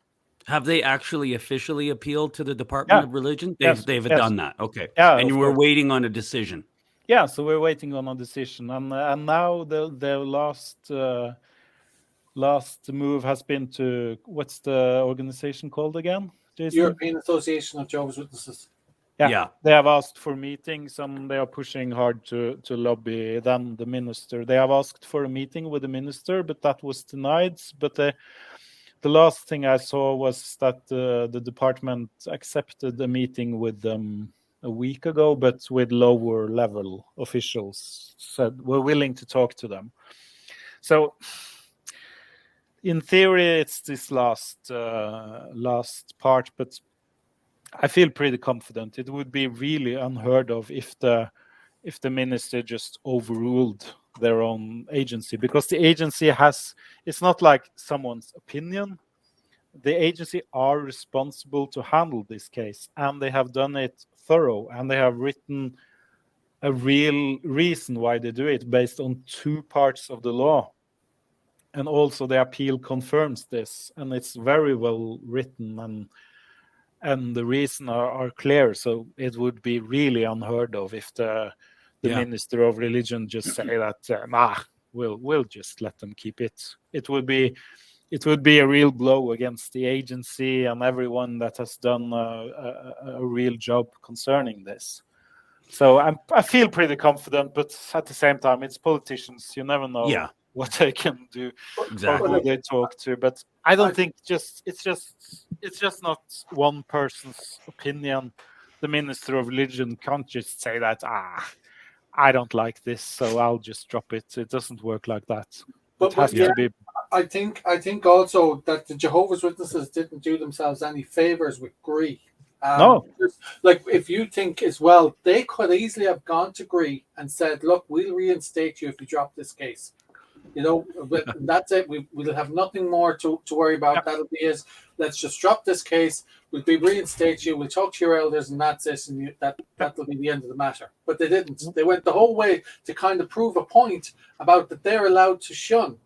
Speaker 2: Have they actually officially appealed to the Department of Religion? They've done that. Okay.
Speaker 1: Yeah,
Speaker 2: and you were waiting on a decision.
Speaker 1: Yeah, so we're waiting on a decision, and now the last move has been to, what's the organization called again, Jason?
Speaker 3: European Association of Jehovah's Witnesses.
Speaker 1: Yeah, they have asked for meetings, and they are pushing hard to lobby then the minister. They have asked for a meeting with the minister, but that was denied. But the last thing I saw was that the department accepted a meeting with them a week ago, but with lower level officials said we're willing to talk to them. So in theory, it's this last part, but I feel pretty confident. It would be really unheard of if the minister just overruled their own agency, because the agency it's not like someone's opinion. The agency are responsible to handle this case, and they have done it thorough, and they have written a real reason why they do it based on 2 parts of the law. And also the appeal confirms this, and it's very well written, and the reasons are clear. So it would be really unheard of if the Minister of Religion just say that we'll just let them keep it. It would be a real blow against the agency and everyone that has done a real job concerning this. So I feel pretty confident, but at the same time, it's politicians. You never know what they can do, or who they talk to. But I don't think it's just not one person's opinion. The Minister of Religion can't just say that I don't like this, so I'll just drop it. It doesn't work like that. It has to be.
Speaker 3: I think also that the Jehovah's Witnesses didn't do themselves any favors with GRI.
Speaker 1: No.
Speaker 3: Like, if you think as well, they could easily have gone to GRI and said, look, we'll reinstate you if you drop this case. But that's it. We'll have nothing more to worry about. That'll be it. Let's just drop this case. We'll reinstate you. We'll talk to your elders, and that's it. And that'll be the end of the matter. But they didn't. They went the whole way to kind of prove a point about that they're allowed to shun.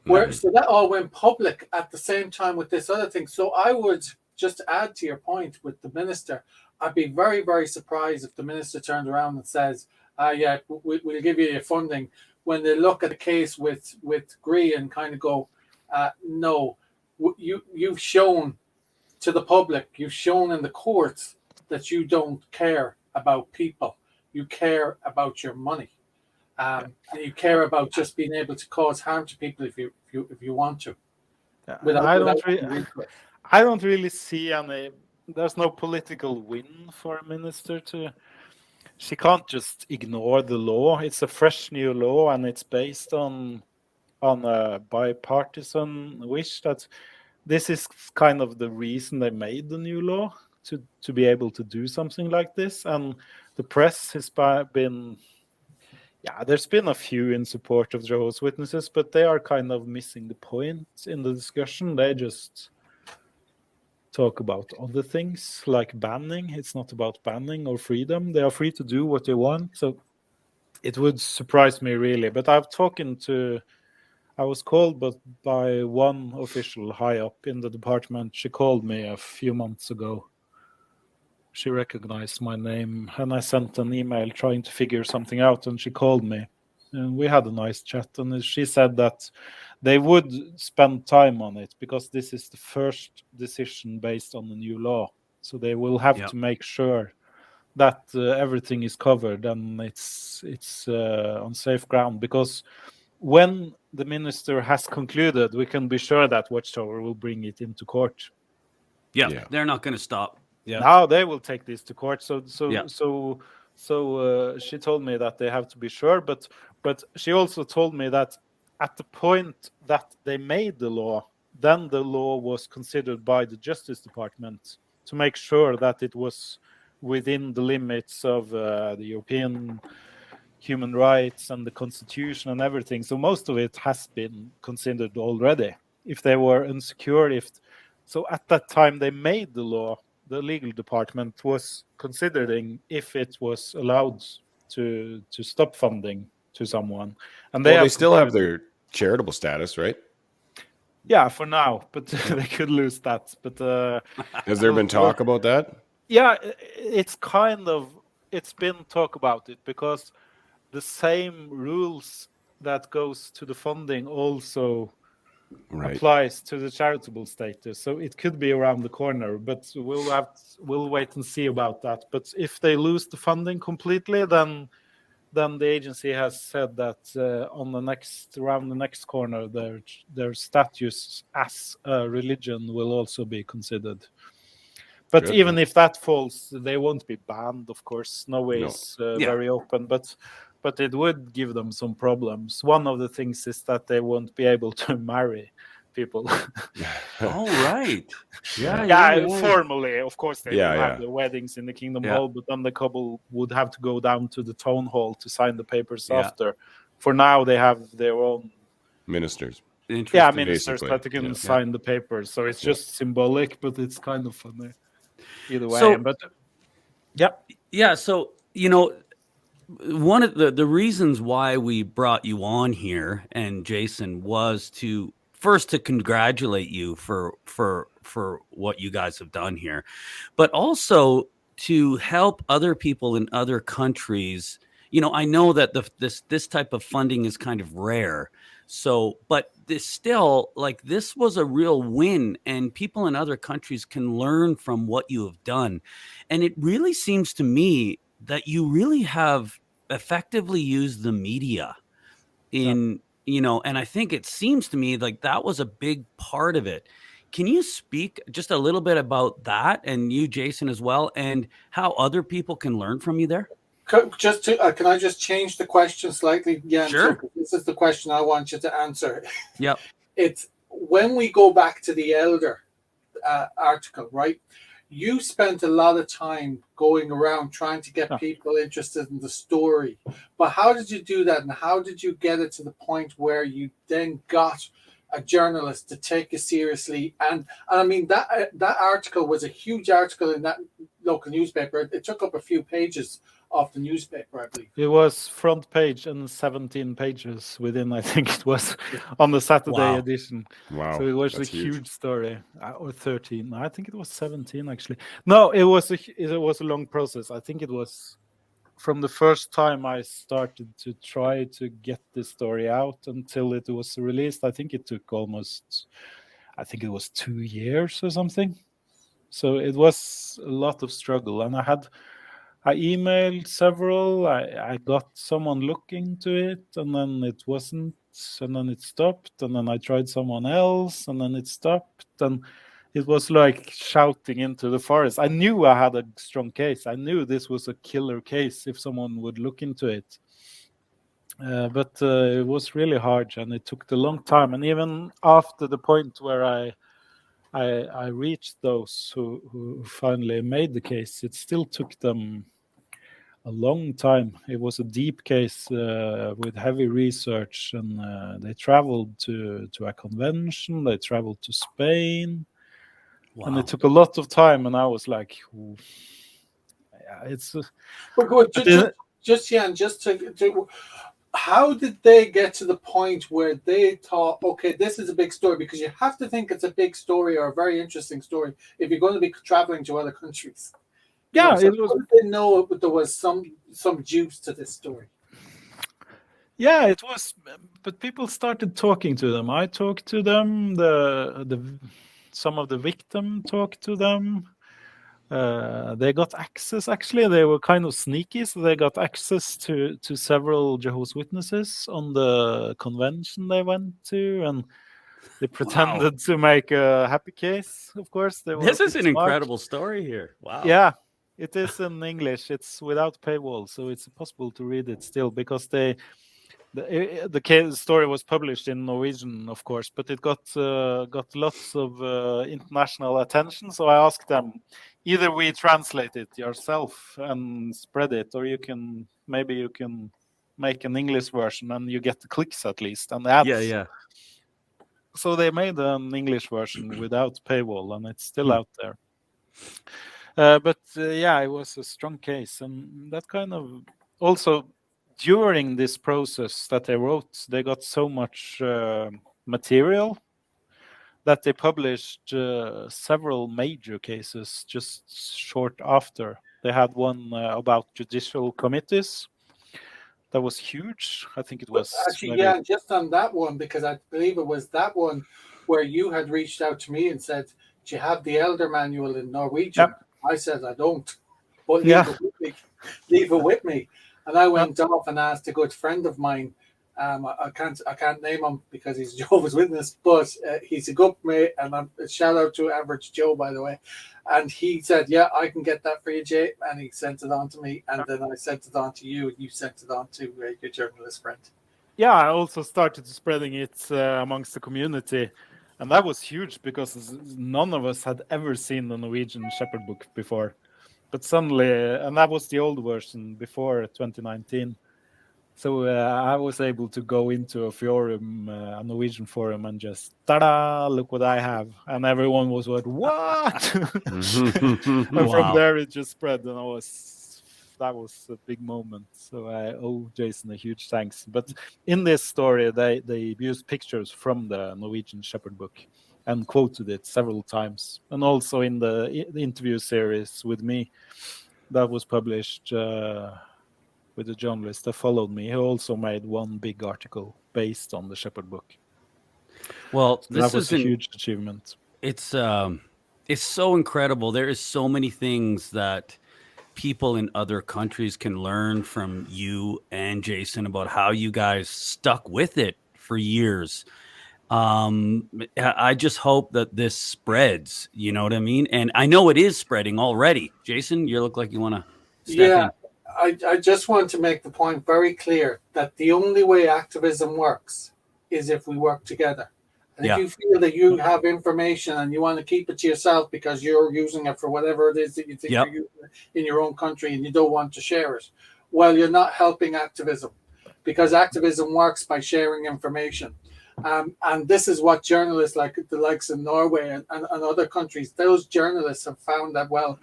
Speaker 3: So that all went public at the same time with this other thing. So I would just add to your point with the minister. I'd be very, very surprised if the minister turned around and says, we'll give you your funding, when they look at the case with GRI and kind of go, no, you've shown to the public, you've shown in the courts that you don't care about people. You care about your money. And you care about just being able to cause harm to people if you want to.
Speaker 1: I don't really see any. There's no political win for a minister to. She can't just ignore the law. It's a fresh new law, and it's based on a bipartisan wish that this is kind of the reason they made the new law, to be able to do something like this. And the press has been. Yeah, there's been a few in support of Jehovah's Witnesses, but they are kind of missing the point in the discussion. They just talk about other things like banning. It's not about banning or freedom. They are free to do what they want. So it would surprise me really. But I was called by one official high up in the department. She called me a few months ago. She recognized my name, and I sent an email trying to figure something out, and she called me. and we had a nice chat. And she said that they would spend time on it because this is the first decision based on the new law. So they will have to make sure that everything is covered and it's on safe ground. Because when the minister has concluded, we can be sure that Watchtower will bring it into court.
Speaker 2: Yeah. They're not going to stop. Yeah.
Speaker 1: Now they will take this to court. So she told me that they have to be sure, but she also told me that at the point that they made the law, then the law was considered by the Justice Department to make sure that it was within the limits of the European human rights and the Constitution and everything. So most of it has been considered already. If they were insecure, so at that time they made the law, the legal department was considering if it was allowed to stop funding to someone. And
Speaker 4: they still have their charitable status, right?
Speaker 1: Yeah, for now, but they could lose that. But
Speaker 4: has there been talk about that?
Speaker 1: Yeah, it's been talk about it, because the same rules that goes to the funding also applies to the charitable status. So it could be around the corner, but we'll wait and see about that. But if they lose the funding completely, then the agency has said that around the next corner, their status as a religion will also be considered. But even if that falls, they won't be banned, of course. Norway is very open, but it would give them some problems. One of the things is that they won't be able to marry people.
Speaker 2: Oh, right.
Speaker 1: Formally, of course, they will have the weddings in the Kingdom Hall, but then the couple would have to go down to the town hall to sign the papers after. For now, they have their own
Speaker 4: ministers.
Speaker 1: Ministers that can sign the papers. So it's just symbolic, but it's kind of funny either way.
Speaker 2: So,
Speaker 1: but
Speaker 2: so one of the reasons why we brought you on here, and Jason, was to congratulate you for what you guys have done here, but also to help other people in other countries. I know that this type of funding is kind of rare. So, but this was a real win, and people in other countries can learn from what you have done. And it really seems to me that you really have effectively used the media and I think it seems to me like that was a big part of it. Can you speak just a little bit about that, and you, Jason, as well, and how other people can learn from you there?
Speaker 3: Can I just change the question slightly? Yeah,
Speaker 2: sure.
Speaker 3: This is the question I want you to answer.
Speaker 2: Yep.
Speaker 3: It's when we go back to the Elder article, right? You spent a lot of time going around trying to get people interested in the story. But how did you do that? And how did you get it to the point where you then got a journalist to take you seriously? And I mean, that article was a huge article in that local newspaper. It took up a few pages of the newspaper, I believe.
Speaker 1: It was front page and 17 pages within, I think it was, on the Saturday edition.
Speaker 4: Wow.
Speaker 1: So it was a huge story. Or 13. I think it was 17, actually. No, it was a long process. I think it was from the first time I started to try to get this story out until it was released. I think it took it was 2 years or something. So it was a lot of struggle. And I emailed several. I got someone looking to it, and then it wasn't, and then it stopped, and then I tried someone else, and then it stopped, and it was like shouting into the forest. I knew I had a strong case. I knew this was a killer case if someone would look into it. But it was really hard, and it took a long time. And even after the point where I reached those who finally made the case, it still took them a long time. It was a deep case with heavy research, and they traveled to a convention. They traveled to Spain, and it took a lot of time. And I was like, it's.
Speaker 3: How did they get to the point where they thought, okay, this is a big story? Because you have to think it's a big story or a very interesting story if you're going to be traveling to other countries.
Speaker 1: Yeah,
Speaker 3: it was. They know there was some juice to this story.
Speaker 1: Yeah, it was, but people started talking to them. I talked to them. Some of the victim talked to them. They got access. Actually, they were kind of sneaky, so they got access to several Jehovah's Witnesses on the convention they went to, and they pretended to make a happy case. Of course, they were.
Speaker 2: This is an
Speaker 1: smart.
Speaker 2: incredible story here. Wow.
Speaker 1: Yeah, it is in English. It's without paywall, so it's possible to read it still because the case story was published in Norwegian, of course, but it got lots of international attention. So I asked them, either we translate it yourself and spread it, or maybe you can make an English version and you get the clicks at least and the ads.
Speaker 2: Yeah.
Speaker 1: So they made an English version without paywall, and it's still out there. But it was a strong case, and that kind of also during this process that they wrote, they got so much material that they published several major cases just short after. They had one about judicial committees. That was huge. I think it was
Speaker 3: actually, just on that one, because I believe it was that one where you had reached out to me and said, do you have the elder manual in Norwegian? Yep. I said, I don't, but leave it with me. And I went off and asked a good friend of mine. I can't name him because he's Jehovah's Witness, but he's a good mate. And a shout out to Average Joe, by the way. And he said, "Yeah, I can get that for you, Jay." And he sent it on to me, and then I sent it on to you, and you sent it on to your journalist friend.
Speaker 1: Yeah, I also started spreading it amongst the community, and that was huge because none of us had ever seen the Norwegian Shepherd Book before. But suddenly, and that was the old version before 2019. So I was able to go into a forum, a Norwegian forum, and just, ta-da, look what I have. And everyone was like, what? And from there, it just spread, and that was a big moment. So I owe Jason a huge thanks. But in this story, they used pictures from the Norwegian Shepherd Book and quoted it several times. And also in the interview series with me that was published with a journalist that followed me, he also made one big article based on the Shepherd Book.
Speaker 2: Well,
Speaker 1: so that was a huge achievement.
Speaker 2: It's so incredible. There is so many things that people in other countries can learn from you and Jason about how you guys stuck with it for years. I just hope that this spreads, you know what I mean? And I know it is spreading already. Jason, you look like you want to step in.
Speaker 3: I just want to make the point very clear that the only way activism works is if we work together. And if you feel that you have information and you want to keep it to yourself because you're using it for whatever it is that you think you're using in your own country and you don't want to share it, well, you're not helping activism, because activism works by sharing information. And this is what journalists like the likes of Norway and other countries, those journalists have found that, well,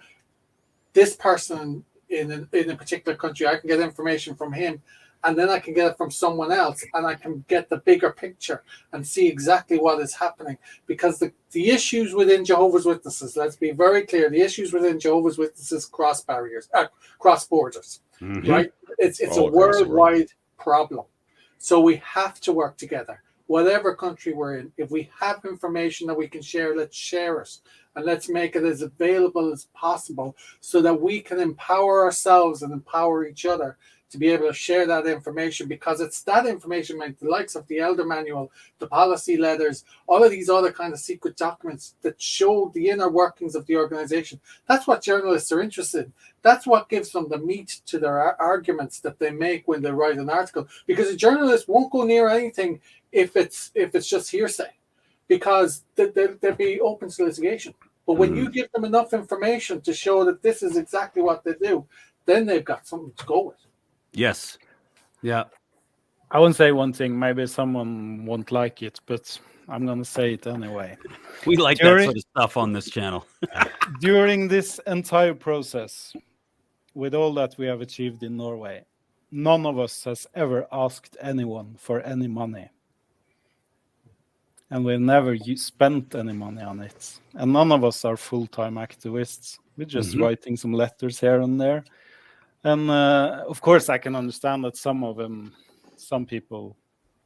Speaker 3: this person in a particular country, I can get information from him, and then I can get it from someone else, and I can get the bigger picture and see exactly what is happening. Because the issues within Jehovah's Witnesses, let's be very clear, the issues within Jehovah's Witnesses cross borders, right? It's a worldwide problem. So we have to work together. Whatever country we're in, if we have information that we can share, let's share it. And let's make it as available as possible so that we can empower ourselves and empower each other to be able to share that information, because it's that information, like the likes of the Elder Manual, the policy letters, all of these other kind of secret documents that show the inner workings of the organization. That's what journalists are interested in. That's what gives them the meat to their arguments that they make when they write an article, because a journalist won't go near anything if it's just hearsay, because they'll be open to litigation. But when you give them enough information to show that this is exactly what they do, then they've got something to go with.
Speaker 2: Yes. Yeah.
Speaker 1: I won't say one thing. Maybe someone won't like it, but I'm going to say it anyway.
Speaker 2: We like that sort of stuff on this channel.
Speaker 1: During this entire process, with all that we have achieved in Norway, none of us has ever asked anyone for any money. And we've never spent any money on it. And none of us are full-time activists. We're just writing some letters here and there. And of course, I can understand that some some people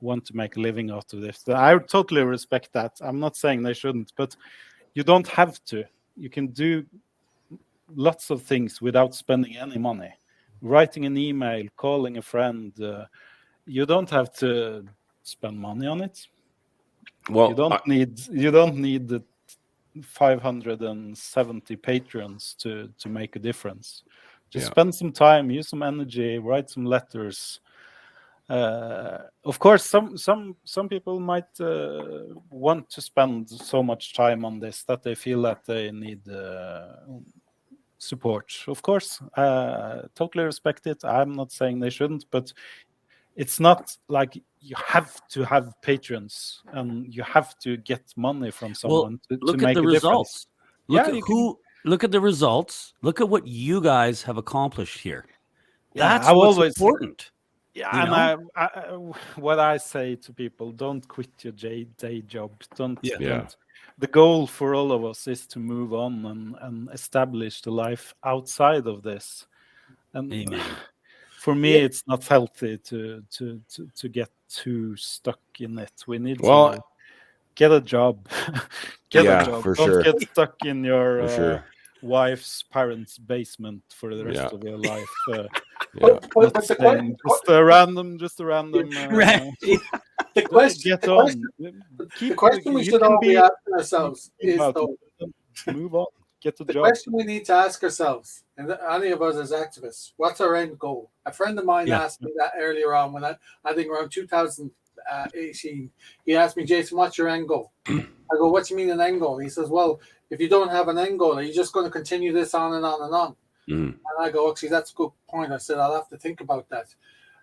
Speaker 1: want to make a living out of this. I totally respect that. I'm not saying they shouldn't, but you don't have to. You can do lots of things without spending any money. Writing an email, calling a friend. You don't have to spend money on it.
Speaker 4: Well,
Speaker 1: you don't need the 570 patrons to make a difference. Just spend some time, use some energy, write some letters. Of course, some people might want to spend so much time on this that they feel that they need support. Of course, totally respect it. I'm not saying they shouldn't, but it's not like you have to have patrons and you have to get money from someone to make a difference.
Speaker 2: Look at the results. Look at what you guys have accomplished here. That's important.
Speaker 1: Yeah, and I, what I say to people: don't quit your day job. Don't. The goal for all of us is to move on and establish the life outside of this. And
Speaker 2: Amen.
Speaker 1: For me, it's not healthy to get too stuck in it. We need to get a job. Get a job. Don't get stuck in your wife's parents' basement for the rest of your life. Just a random.
Speaker 3: The question we should all be asking ourselves is,
Speaker 1: move on. Get a job.
Speaker 3: The question we need to ask ourselves, and any of us as activists, what's our end goal? A friend of mine asked me that earlier on when I think around 2018. He asked me, Jason, what's your end goal? I go, what do you mean an end goal? He says, well, if you don't have an end goal, are you just going to continue this on and on and on? And I go, actually, that's a good point. I said, I'll have to think about that.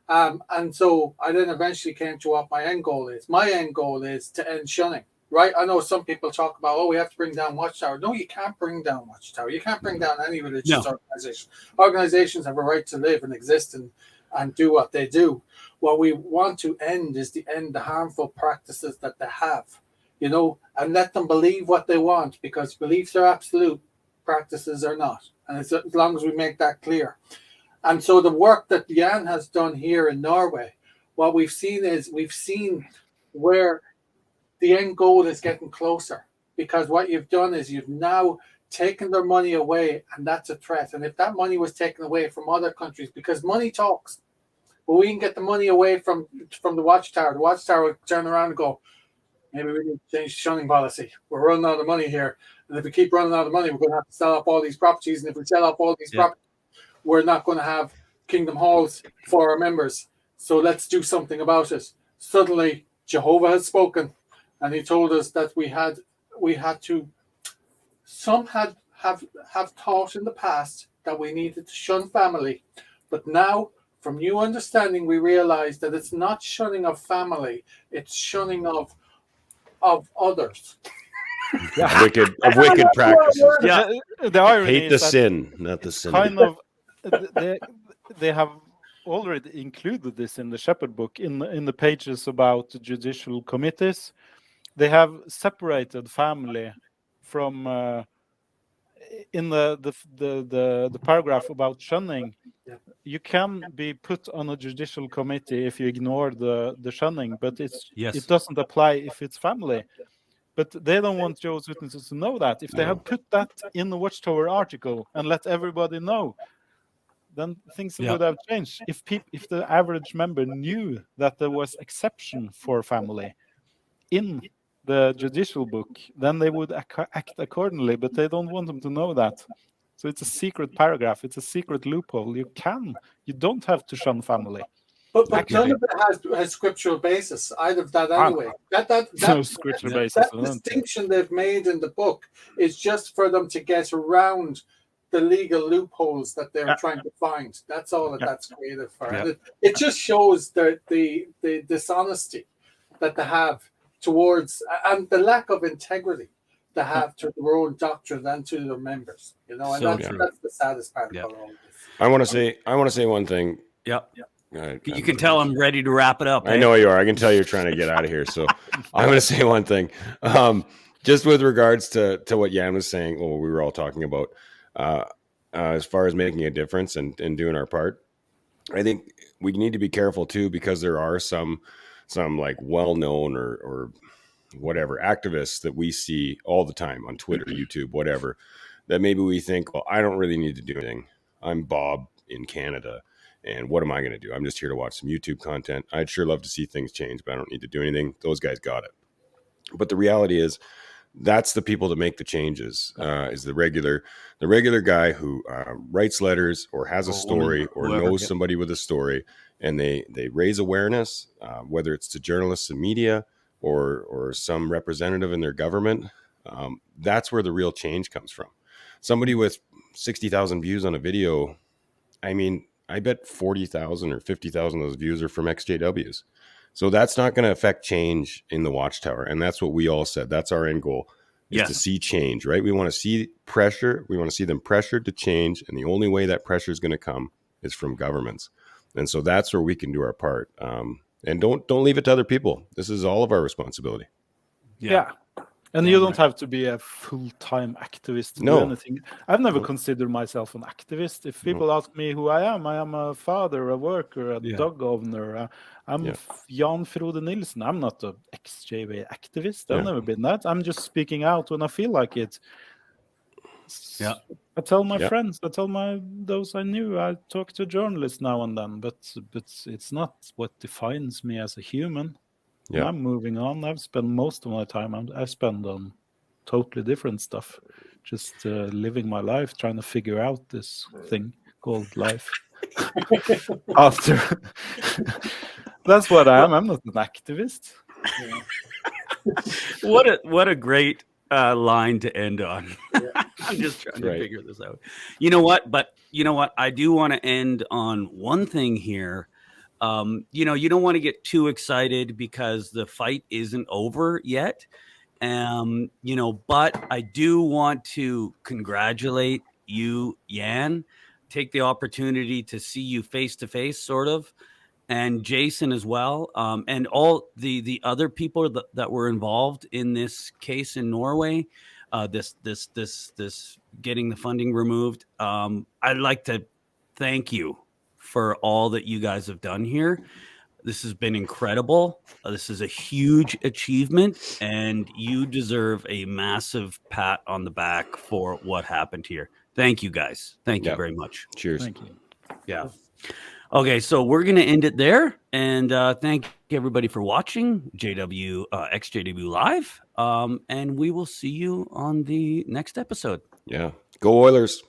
Speaker 3: And so I then eventually came to what my end goal is. My end goal is to end shunning. Right? I know some people talk about, we have to bring down Watchtower. No, you can't bring down Watchtower. You can't bring down any religious organization. Organizations have a right to live and exist and do what they do. What we want to end is to end the harmful practices that they have, and let them believe what they want, because beliefs are absolute, practices are not. And as long as we make that clear. And so the work that Jan has done here in Norway, what we've seen where the end goal is getting closer, because what you've done is you've now taken their money away, and that's a threat. And if that money was taken away from other countries, because money talks, but we can get the money away from the Watchtower will turn around and go, maybe we need to change shunning policy. We're running out of money here. And if we keep running out of money, we're going to have to sell up all these properties. And if we sell up all these properties, we're not going to have Kingdom Halls for our members. So let's do something about it. Suddenly, Jehovah has spoken. And he told us that we had to. Some have thought in the past that we needed to shun family, but now, from new understanding, we realize that it's not shunning of family; it's shunning of others.
Speaker 4: Wicked practices.
Speaker 1: Yeah, the irony
Speaker 4: hate the sin, not the sin.
Speaker 1: Kind of, they have already included this in the Shepherd book in the pages about the judicial committees. They have separated family from in the paragraph about shunning. You can be put on a judicial committee if you ignore the shunning, but it doesn't apply if it's family. But they don't want Jehovah's Witnesses to know that. If they had put that in the Watchtower article and let everybody know, then things would have changed. If the average member knew that there was exception for family in the judicial book, then they would act accordingly, but they don't want them to know that. So it's a secret paragraph. It's a secret loophole. You don't have to shun family.
Speaker 3: But none of it has scriptural basis. I'd have that anyway.
Speaker 1: No scriptural basis.
Speaker 3: That distinction they've made in the book is just for them to get around the legal loopholes that they're trying to find. That's all that's created for. Yeah. It just shows the dishonesty that they have towards, and the lack of integrity they have to their own doctrine and to their members. And that's the saddest part about all this.
Speaker 4: I want to say one thing.
Speaker 2: You can tell I'm ready to wrap it up.
Speaker 4: I know you are. I can tell you're trying to get out of here. So I'm going to say one thing. Just with regards to what Jan was saying, what we were all talking about, as far as making a difference and doing our part. I think we need to be careful too, because there are some like well-known or whatever activists that we see all the time on Twitter, YouTube, whatever, that maybe we think, well, I don't really need to do anything. I'm Bob in Canada, and what am I going to do? I'm just here to watch some YouTube content. I'd sure love to see things change, but I don't need to do anything. Those guys got it. But the reality is, that's the people that make the changes. Is the regular guy who writes letters or has a story or knows somebody with a story, and they raise awareness, whether it's to journalists and media or some representative in their government. That's where the real change comes from. Somebody with 60,000 views on a video, I mean, I bet 40,000 or 50,000 of those views are from XJWs. So that's not going to affect change in the Watchtower. And that's what we all said. That's our end goal, is to see change, right? We want to see pressure. We want to see them pressured to change. And the only way that pressure is going to come is from governments. And so that's where we can do our part. And don't leave it to other people. This is all of our responsibility.
Speaker 1: Yeah. And you don't have to be a full-time activist to do anything. I've never considered myself an activist. If people ask me who I am a father, a worker, a dog owner. I'm Jan Frode Nilsen. I'm not an XJW activist. I've never been that. I'm just speaking out when I feel like it.
Speaker 2: Yeah.
Speaker 1: I tell my friends, I tell those I knew, I talk to journalists now and then, but it's not what defines me as a human. Yeah. I'm moving on. I've spent most of my time I spend on totally different stuff, just living my life, trying to figure out this thing called life. After that's what I am. I'm not an activist.
Speaker 2: What a great line to end on. I'm just trying to figure this out. You know what? I do want to end on one thing here. You don't want to get too excited because the fight isn't over yet. But I do want to congratulate you, Jan. Take the opportunity to see you face to face, sort of, and Jason as well, and all the other people that were involved in this case in Norway. This getting the funding removed. I'd like to thank you for all that you guys have done here. This has been incredible. This is a huge achievement, and you deserve a massive pat on the back for what happened here. Thank you, guys. Thank you very much.
Speaker 4: Cheers.
Speaker 1: Thank you.
Speaker 2: Yeah. Okay, so we're going to end it there, and thank everybody for watching EXJW-Live, and we will see you on the next episode.
Speaker 4: Yeah. Go Oilers.